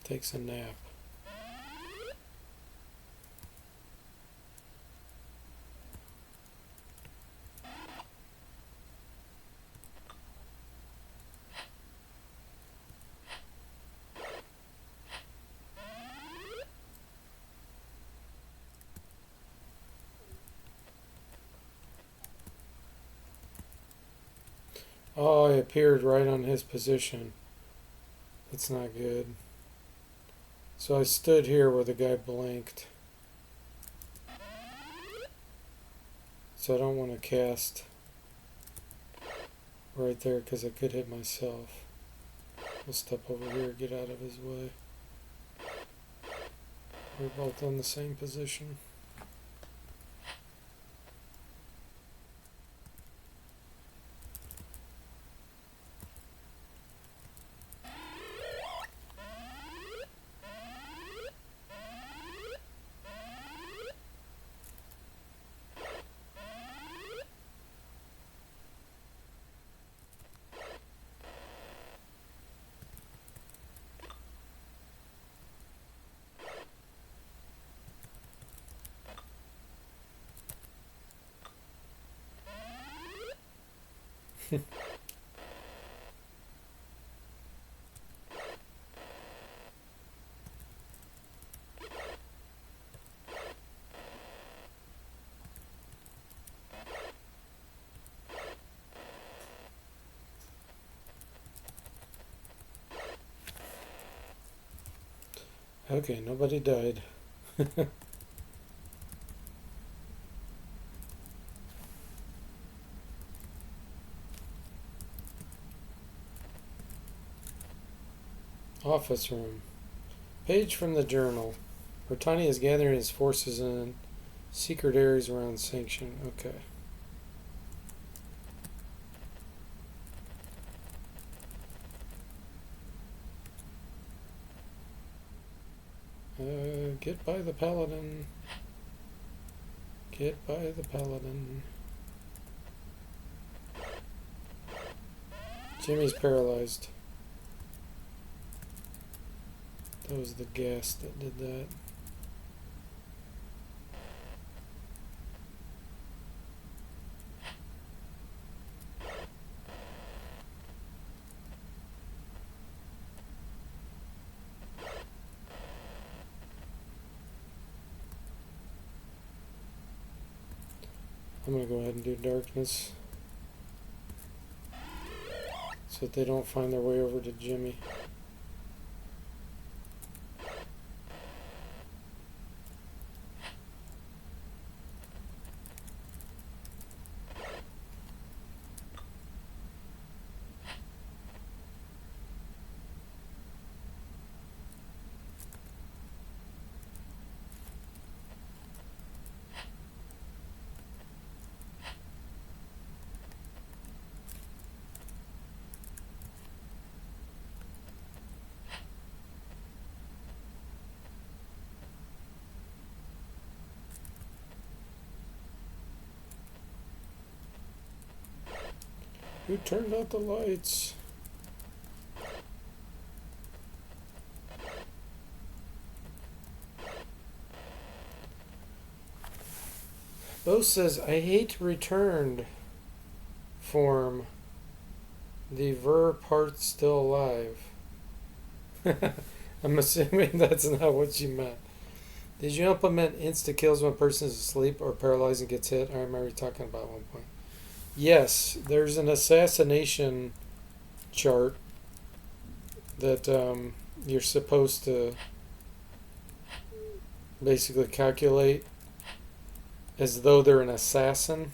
Takes a nap. Oh, I appeared right on his position. That's not good. So I stood here where the guy blinked. So I don't want to cast right there because I could hit myself. We'll step over here, get out of his way. We're both in the same position. Okay, nobody died. Office room. Page from the journal. Rotani is gathering his forces in secret areas around Sanction. Okay. Get by the paladin. Get by the paladin. Jimmy's paralyzed. That was the gas that did that. I'm going to go ahead and do darkness so that they don't find their way over to Jimmy. Who turned out the lights? Bo says, I hate returned form. The ver part's still alive. I'm assuming that's not what you meant. Did you implement insta kills when a person is asleep or paralyzed and gets hit? I remember you talking about at one point. Yes, there's an assassination chart that you're supposed to basically calculate as though they're an assassin.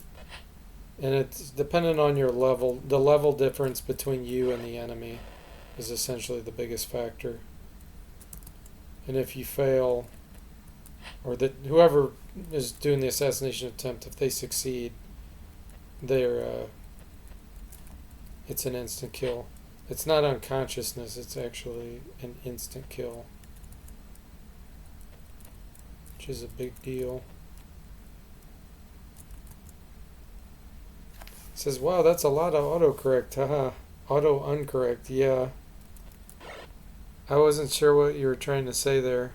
And it's dependent on your level. The level difference between you and the enemy is essentially the biggest factor. And if you fail, or that whoever is doing the assassination attempt, if they succeed, it's an instant kill. It's not unconsciousness, it's actually an instant kill, which is a big deal. It says, wow, that's a lot of autocorrect. Haha. Auto uncorrect. Yeah. I wasn't sure what you were trying to say there.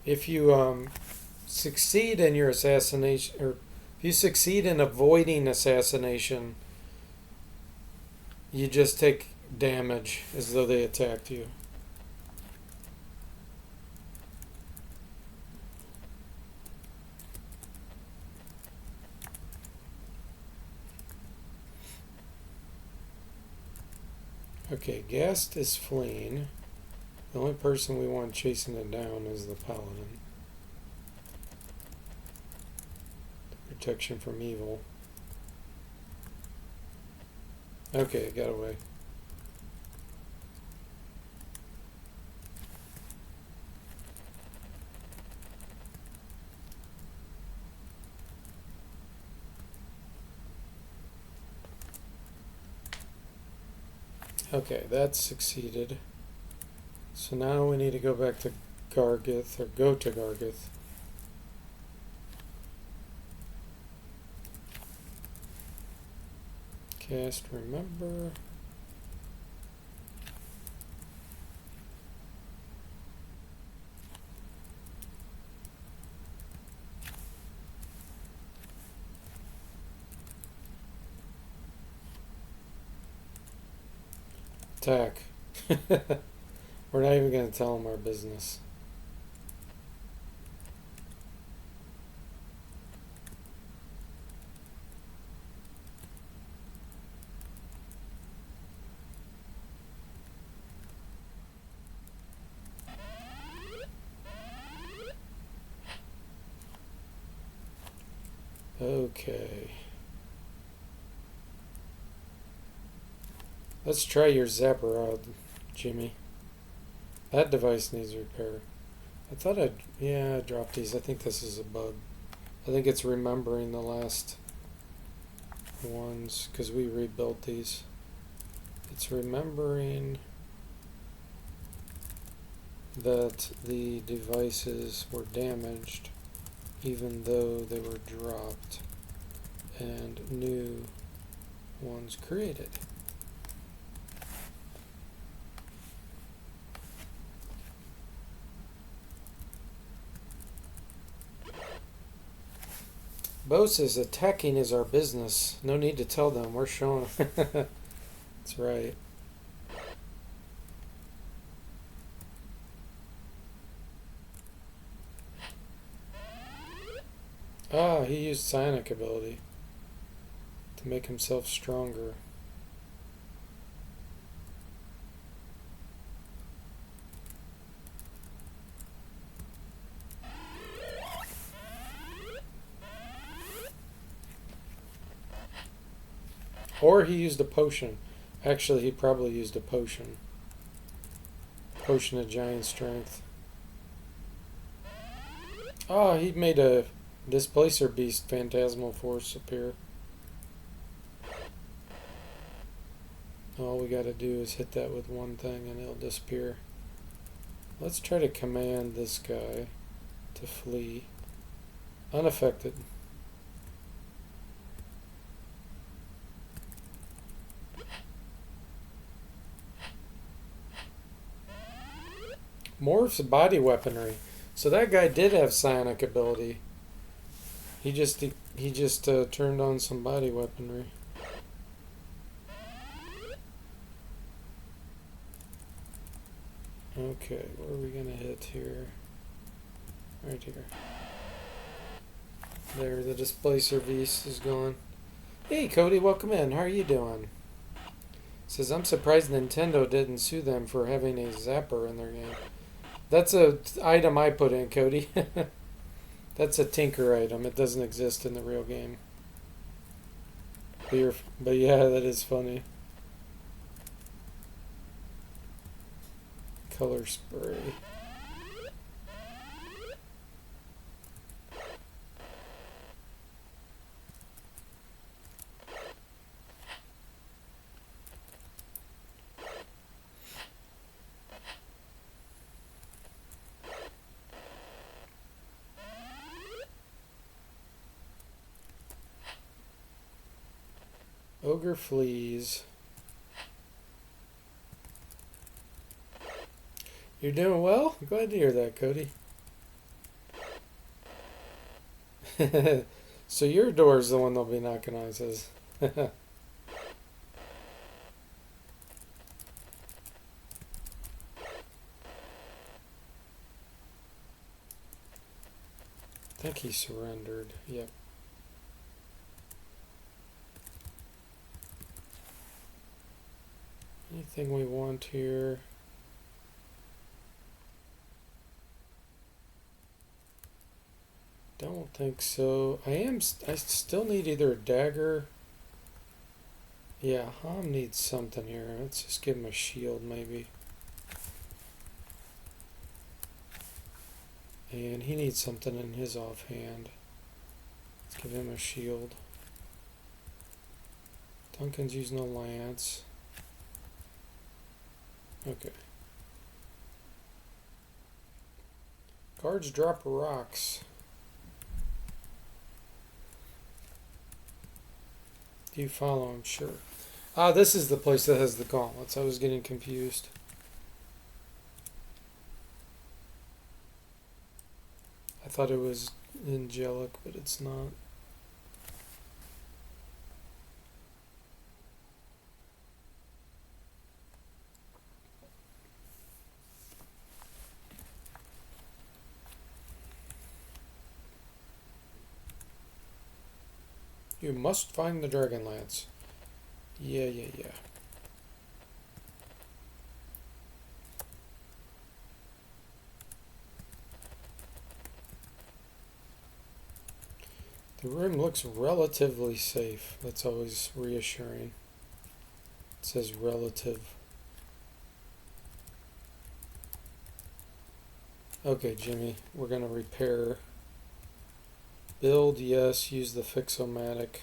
If you succeed in your assassination, or if you succeed in avoiding assassination, you just take damage as though they attacked you. Okay, Gast is fleeing. The only person we want chasing it down is the paladin. The protection from evil. Okay, it got away. Okay, that's succeeded. So now we need to go back to Gargith, or go to Gargith. Cast Remember. Attack. We're not even going to tell them our business. Okay. Let's try your zapper out, Jimmy. That device needs repair. I thought I dropped these. I think this is a bug. I think it's remembering the last ones because we rebuilt these. It's remembering that the devices were damaged even though they were dropped and new ones created. Bo says attacking is our business. No need to tell them. We're showing them. That's right. Ah, he used psionic ability to make himself stronger. Or he used a potion. Actually, he probably used a potion. Potion of giant strength. Oh, he made a displacer beast phantasmal force appear. All we gotta do is hit that with one thing and it'll disappear. Let's try to command this guy to flee. Unaffected. Morph's body weaponry. So that guy did have psionic ability. He just turned on some body weaponry. Okay, where are we gonna hit here? Right here. There, the displacer beast is gone. Hey Cody, welcome in. How are you doing? Says, I'm surprised Nintendo didn't sue them for having a zapper in their game. That's a item I put in, Cody. That's a Tinker item. It doesn't exist in the real game. But yeah, that is funny. Color spray. Ogre fleas. You're doing well? Glad to hear that, Cody. So your door's the one they'll be knocking on, says. I think he surrendered. Yep. Anything we want here? Don't think so. I still need either a dagger. Yeah, Ham needs something here. Let's just give him a shield maybe. And he needs something in his offhand. Let's give him a shield. Duncan's using a lance. Okay. Guards drop rocks. Do you follow him? Sure. Ah, this is the place that has the gauntlets. I was getting confused. I thought it was angelic, but it's not. You must find the dragon lance. Yeah. The room looks relatively safe. That's always reassuring. It says relative. Okay, Jimmy, we're going to repair. Build, yes. Use the Fix-O-Matic.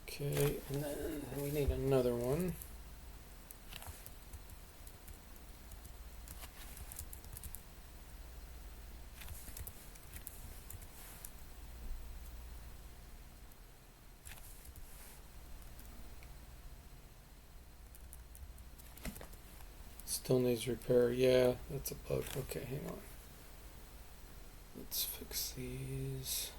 Okay, and then we need another one. Still needs repair. Yeah, that's a bug. Okay, hang on. Let's fix these.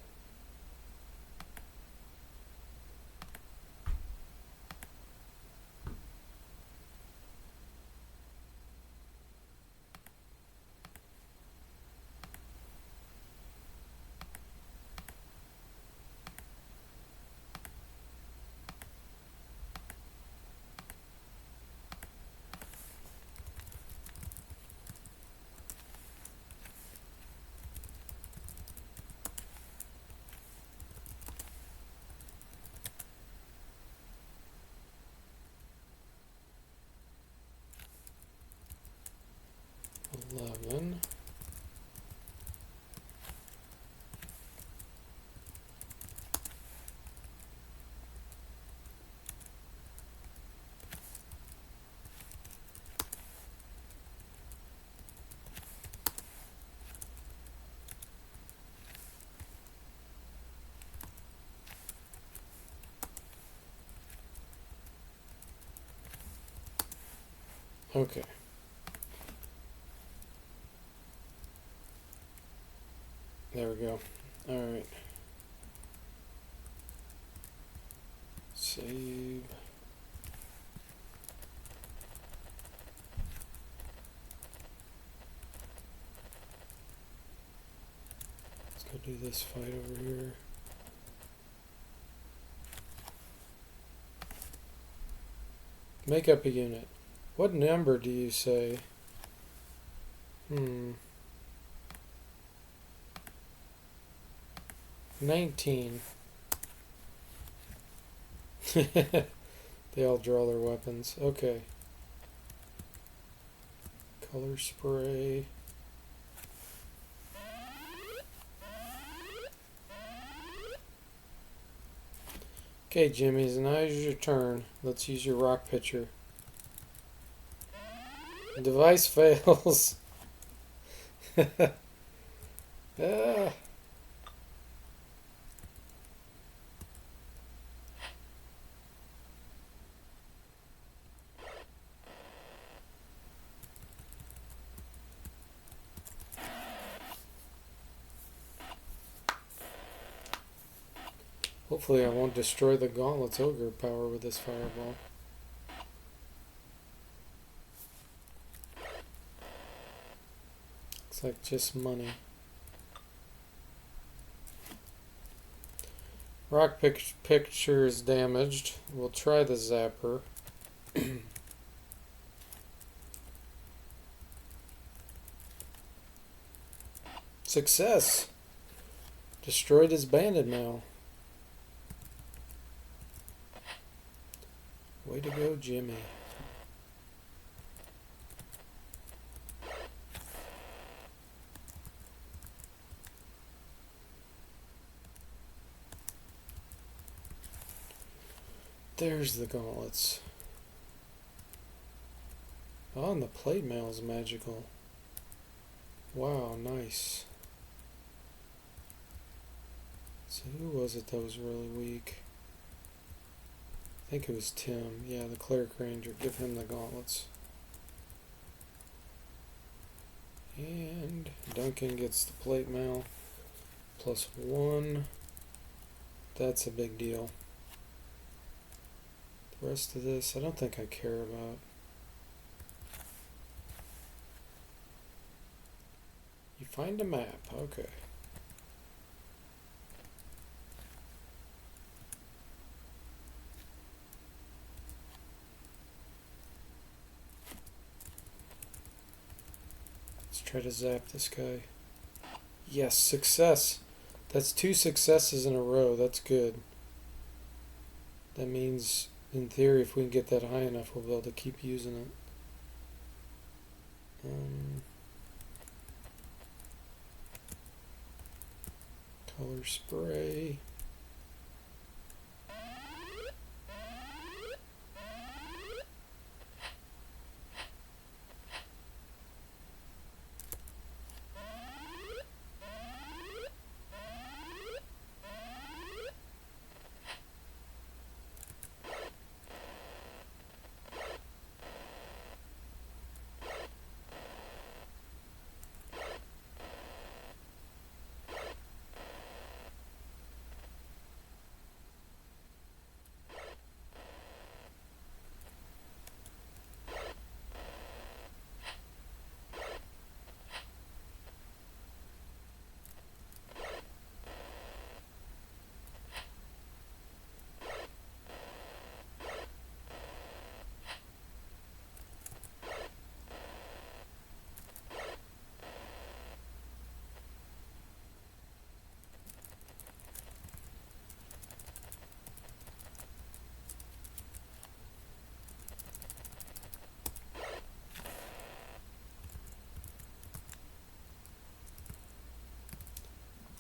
$11. Okay. There we go. Alright. Save. Let's go do this fight over here. Make up a unit. What number do you say? 19. They all draw their weapons. Okay. Color spray. Okay, Jimmy's, now is your turn. Let's use your rock pitcher. Device fails. Ah. Hopefully I won't destroy the Gauntlet's ogre power with this fireball. Looks like just money. Rock picture is damaged. We'll try the zapper. Success! Destroyed his bandit now. Way to go, Jimmy. There's the gauntlets. Oh, and the plate mail is magical. Wow, nice. So who was it that was really weak? I think it was Tim. Yeah, the Cleric Ranger. Give him the gauntlets. And Duncan gets the plate mail. +1. That's a big deal. The rest of this, I don't think I care about. You find a map. Okay. Let's try to zap this guy. Yes, success. That's 2 successes in a row. That's good. That means, in theory, if we can get that high enough, we'll be able to keep using it. Color spray.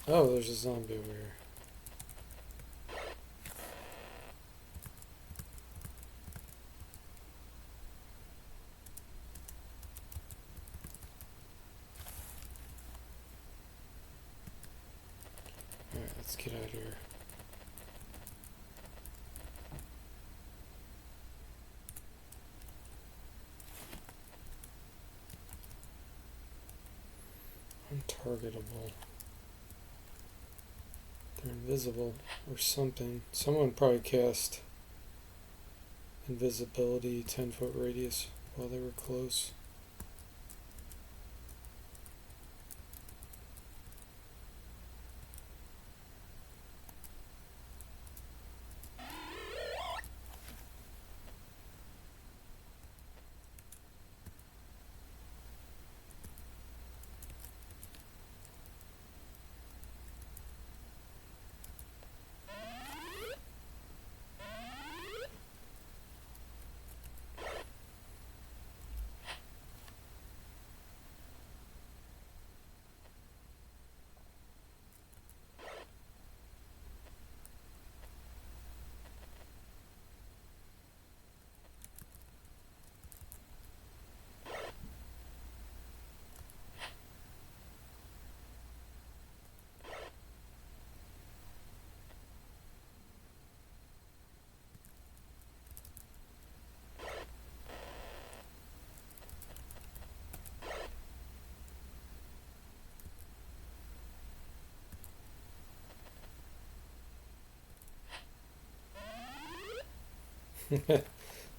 Oh, there's a zombie over here. Alright, let's get out of here. Untargetable. They're invisible or something. Someone probably cast invisibility 10-foot radius while they were close.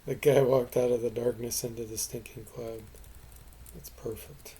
The guy walked out of the darkness into the stinking cloud. That's perfect.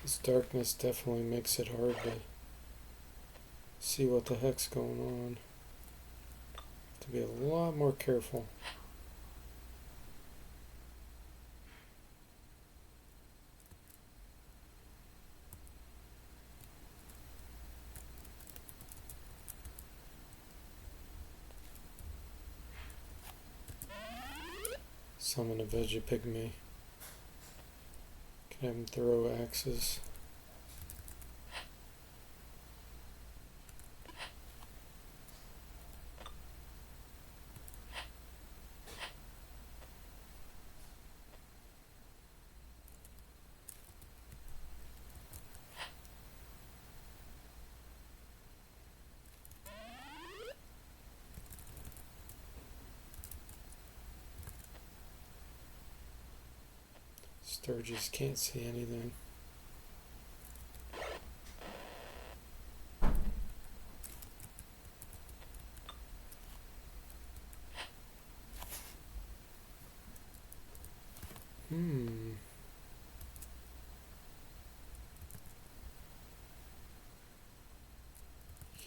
This darkness definitely makes it hard to see what the heck's going on. To be a lot more careful. Summon a veggie pygmy. Can have him throw axes. Sturgis can't see anything.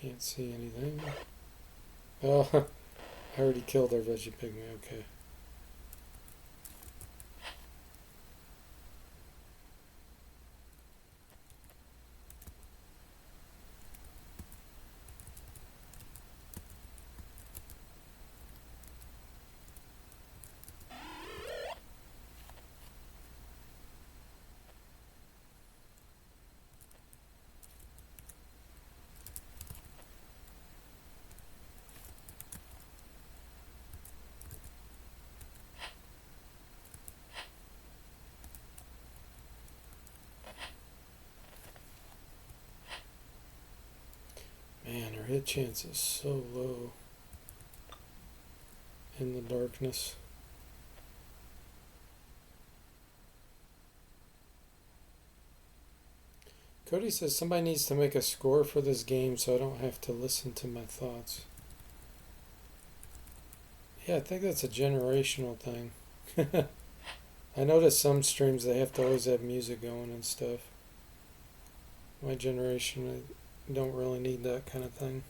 Can't see anything. Oh, I already killed our veggie pygmy, okay. Man, our hit chance is so low in the darkness. Cody says somebody needs to make a score for this game so I don't have to listen to my thoughts. Yeah, I think that's a generational thing. I notice some streams they have to always have music going and stuff. My generation, I don't really need that kind of thing.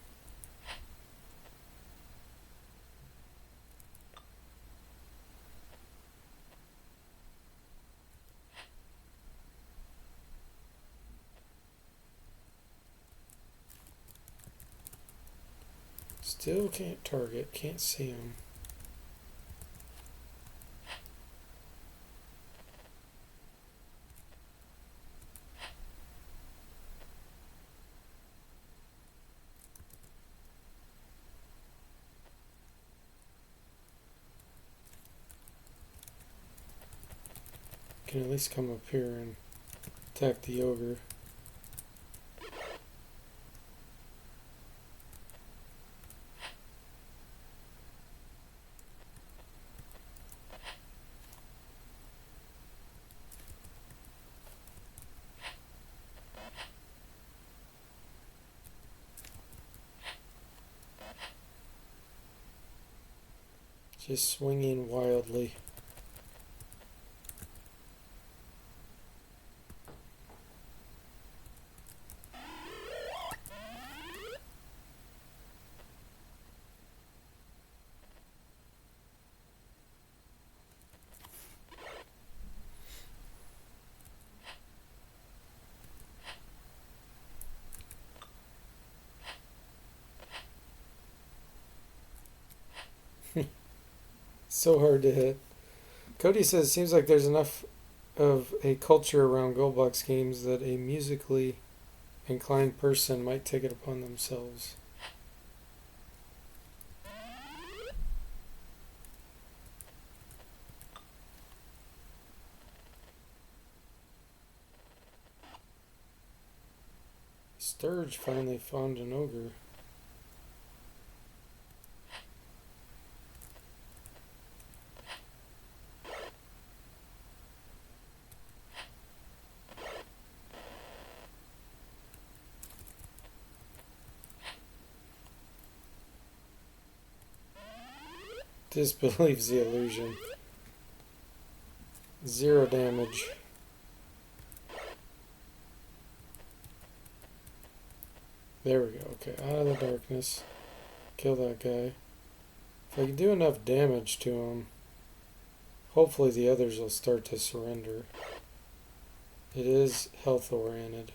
Still can't target, can't see him. Can at least come up here and attack the ogre. Just swinging wildly. So hard to hit. Cody says, seems like there's enough of a culture around Goldbox games that a musically inclined person might take it upon themselves. Sturge finally found an ogre. Disbelieves the illusion. 0 damage. There we go. Okay, out of the darkness. Kill that guy. If I can do enough damage to him, hopefully the others will start to surrender. It is health oriented.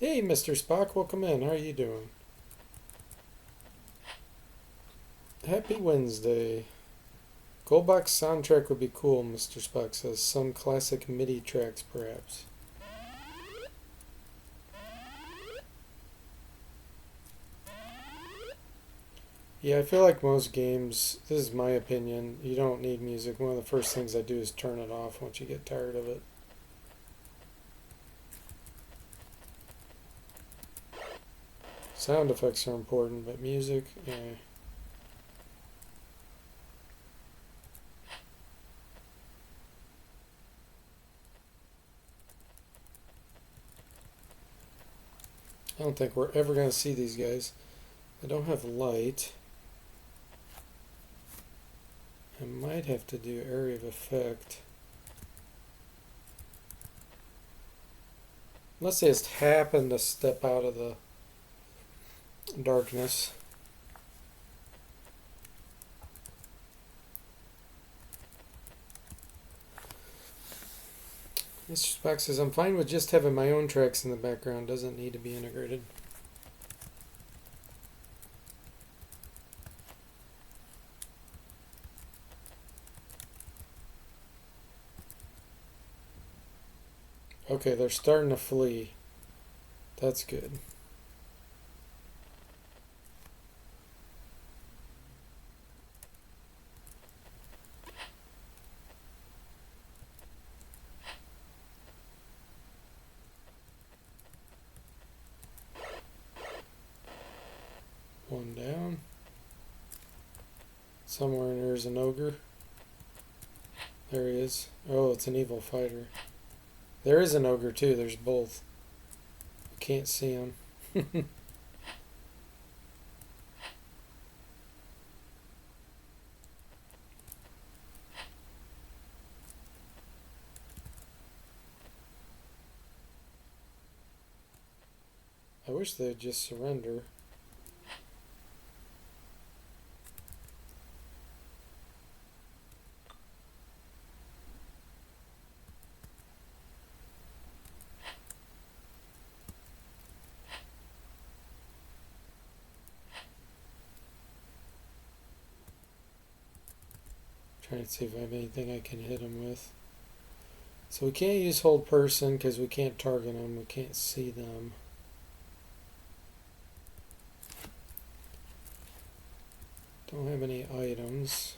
Hey, Mr. Spock, welcome in. How are you doing? Happy Wednesday. Goldbox soundtrack would be cool, Mr. Spock says. Some classic MIDI tracks, perhaps. Yeah, I feel like most games, this is my opinion, you don't need music. One of the first things I do is turn it off once you get tired of it. Sound effects are important, but music, yeah. I don't think we're ever going to see these guys. I don't have light. I might have to do area of effect. Unless they just happen to step out of the darkness. Mr. Spock says, I'm fine with just having my own tracks in the background. Doesn't need to be integrated. Okay, they're starting to flee. That's good. One down. Somewhere there's an ogre. There he is. Oh, it's an evil fighter. There is an ogre too. There's both. You can't see him. wish they'd just surrender. Trying to see if I have anything I can hit him with. So we can't use hold person because we can't target them. We can't see them. Don't have any items.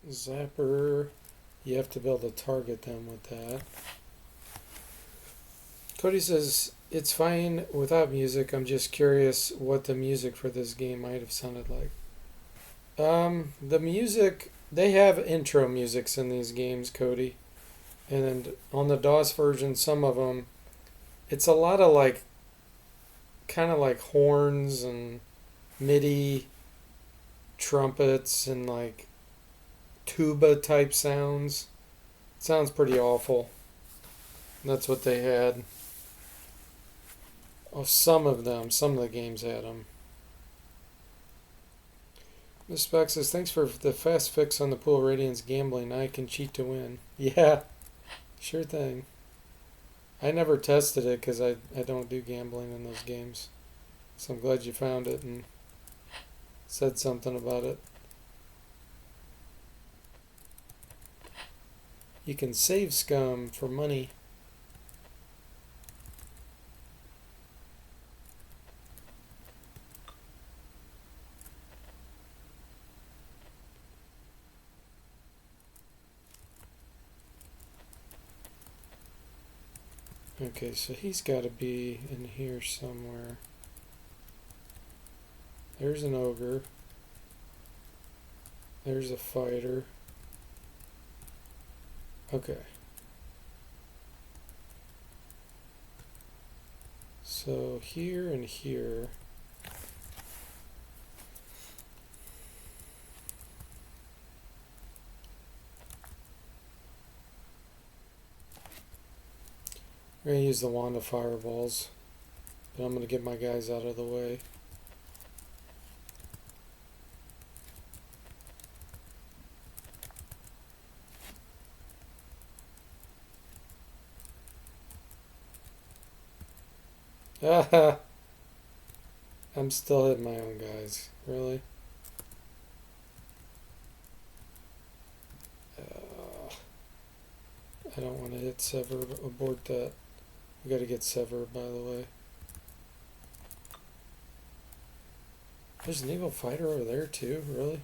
Zapper. You have to be able to target them with that. Cody says, it's fine without music. I'm just curious what the music for this game might have sounded like. The music, they have intro musics in these games, Cody. And on the DOS version, some of them, it's a lot of like, kind of like horns and MIDI trumpets and like tuba type sounds. It sounds pretty awful. That's what they had. Oh, some of the games had them. Miss Speck says, thanks for the fast fix on the Pool Radiance gambling. Now I can cheat to win. Yeah, sure thing. I never tested it because I don't do gambling in those games. So I'm glad you found it and said something about it. You can save scum for money. Okay, so he's got to be in here somewhere. There's an ogre. There's a fighter. Okay. So here and here. I'm going to use the wand of fireballs, but I'm going to get my guys out of the way. Ah, I'm still hitting my own guys. Really? I don't want to hit sever. Abort that. We got to get sever, by the way. There's an evil fighter over there too. Really?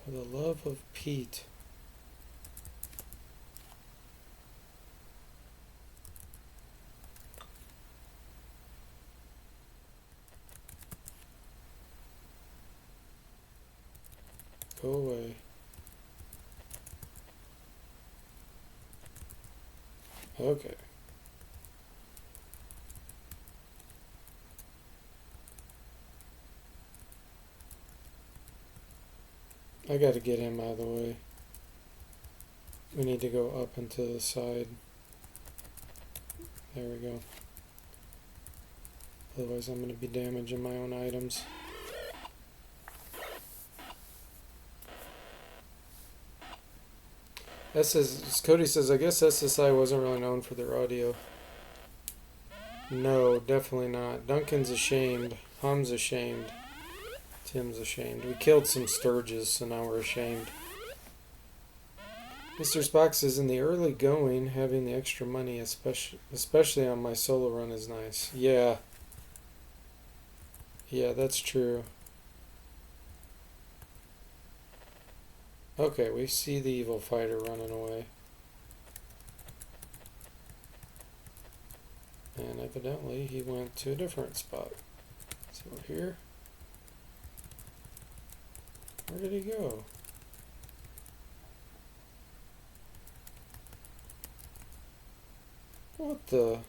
For the love of Pete. Go away. Okay. I gotta get him out of the way. We need to go up and to the side. There we go. Otherwise I'm gonna be damaging my own items. Cody says, I guess SSI wasn't really known for their audio. No, definitely not. Duncan's ashamed. Hum's ashamed. Tim's ashamed. We killed some Sturges, so now we're ashamed. Mr. Spock says, in the early going, having the extra money, especially on my solo run, is nice. Yeah. Yeah, that's true. Okay, we see the evil fighter running away. And evidently he went to a different spot. So we're here. Where did he go? What the?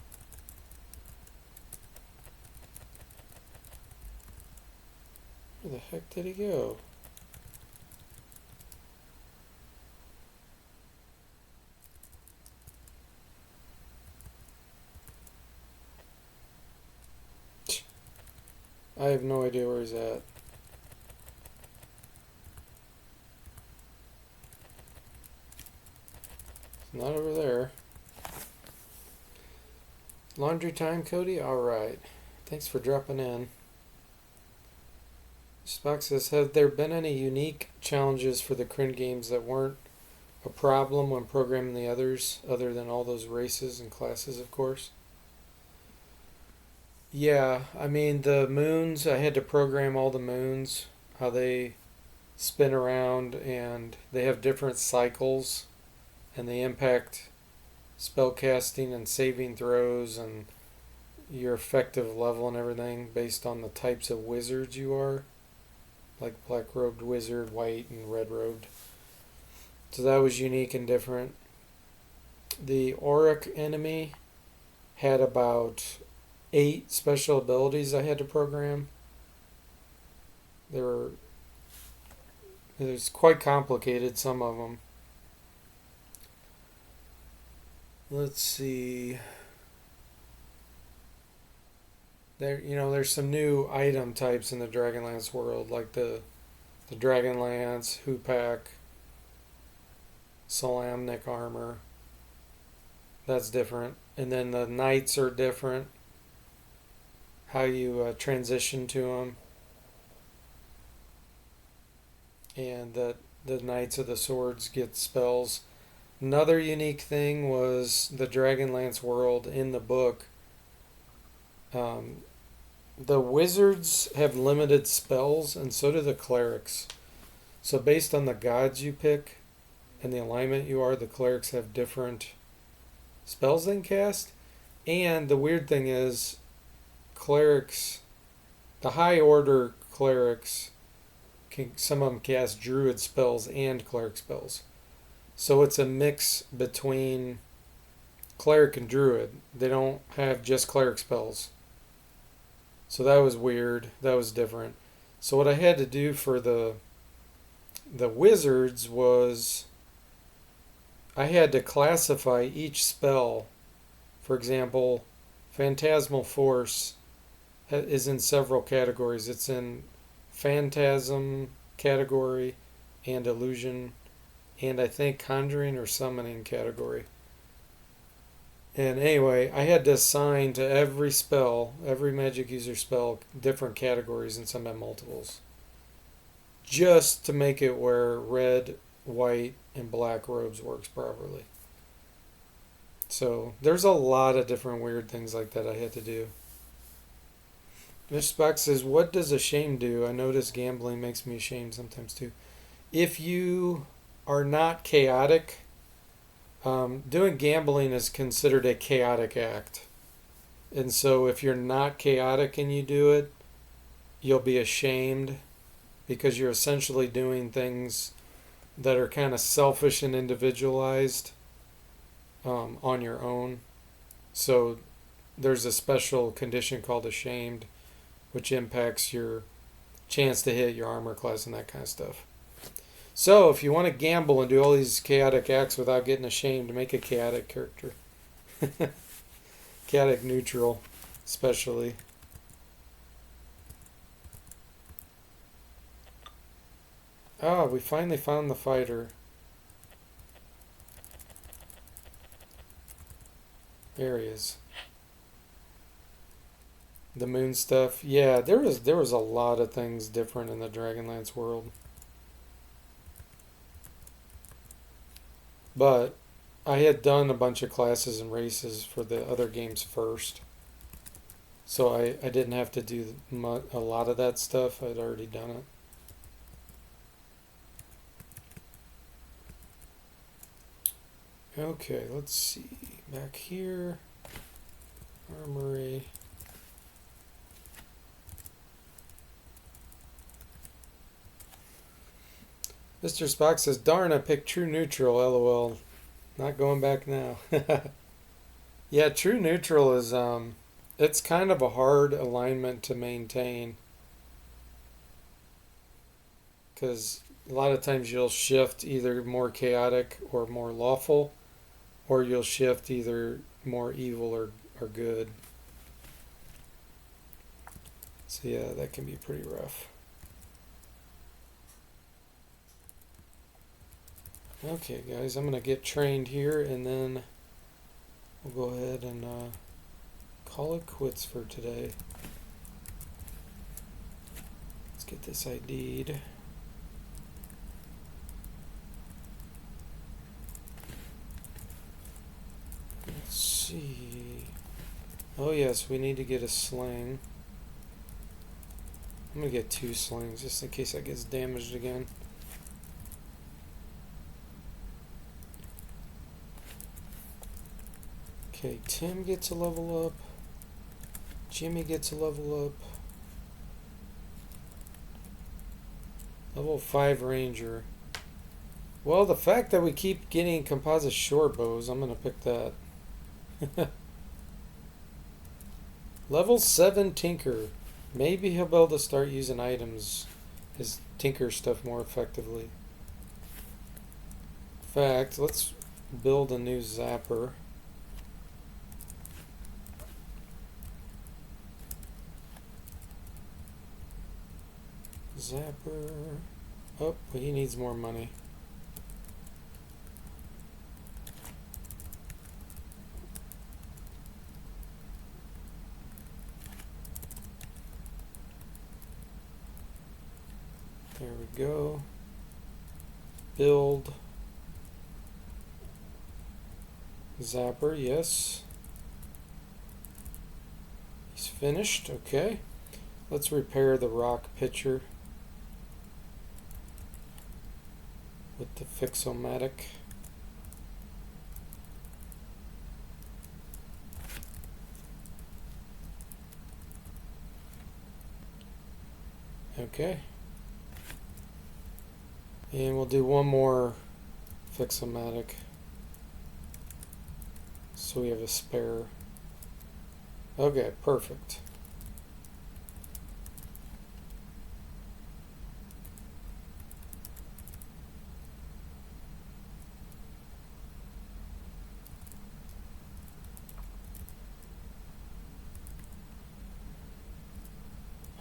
Where the heck did he go? I have no idea where he's at. It's not over there. Laundry time, Cody? Alright. Thanks for dropping in. Spock says, have there been any unique challenges for the Krynn games that weren't a problem when programming the others, other than all those races and classes, of course? Yeah, I mean, the moons, I had to program all the moons, how they spin around, and they have different cycles, and they impact spellcasting and saving throws and your effective level and everything based on the types of wizards you are, like black-robed wizard, white, and red-robed. So that was unique and different. The Auric enemy had about 8 special abilities I had to program. It was quite complicated, some of them. Let's see. There's some new item types in the Dragonlance world, like the Dragonlance, Hoopak, Solamnic armor. That's different. And then the knights are different. How you transition to them. And the Knights of the Swords get spells. Another unique thing was the Dragonlance world in the book. The wizards have limited spells, and so do the clerics. So based on the gods you pick and the alignment you are, the clerics have different spells they can cast. And the weird thing is, clerics, the high order clerics, some of them cast druid spells and cleric spells. So it's a mix between cleric and druid. They don't have just cleric spells. So that was weird. That was different. So what I had to do for the wizards was I had to classify each spell. For example, Phantasmal Force is in several categories. It's in Phantasm category and Illusion, and I think Conjuring or Summoning category. And anyway, I had to assign to every spell, every magic user spell, different categories, and some have multiples. Just to make it where red, white, and black robes works properly. So there's a lot of different weird things like that I had to do. Mr. Spock says, what does a shame do? I notice gambling makes me ashamed sometimes too. If you are not chaotic, doing gambling is considered a chaotic act. And so if you're not chaotic and you do it, you'll be ashamed because you're essentially doing things that are kind of selfish and individualized on your own. So there's a special condition called ashamed, which impacts your chance to hit your armor class and that kind of stuff. So if you want to gamble and do all these chaotic acts without getting ashamed, make a chaotic character. Chaotic neutral, especially. Ah, we finally found the fighter. There he is. The moon stuff. Yeah, there was a lot of things different in the Dragonlance world. But I had done a bunch of classes and races for the other games first. So I didn't have to do a lot of that stuff. I'd already done it. Okay, let's see. Back here. Armory. Mr. Spock says, darn, I picked true neutral, lol. Not going back now. Yeah, true neutral is, it's kind of a hard alignment to maintain. Because a lot of times you'll shift either more chaotic or more lawful, or you'll shift either more evil or good. So yeah, that can be pretty rough. Okay, guys, I'm going to get trained here, and then we'll go ahead and call it quits for today. Let's get this ID'd. Let's see. Oh yes, we need to get a sling. I'm going to get 2 slings just in case that gets damaged again. Okay, Tim gets a level up. Jimmy gets a level up. Level 5 Ranger. Well, the fact that we keep getting composite short bows, I'm going to pick that. Level 7 Tinker. Maybe he'll be able to start using items, his Tinker stuff more effectively. In fact, let's build a new Zapper. Zapper. Oh, he needs more money. There we go. Build. Zapper, yes. He's finished, okay. Let's repair the rock pitcher with the Fix-O-Matic. Okay. And we'll do one more Fix-O-Matic so we have a spare. Okay, perfect.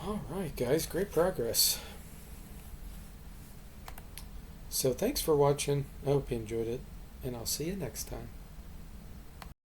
Alright guys, great progress. So thanks for watching. I hope you enjoyed it, and I'll see you next time.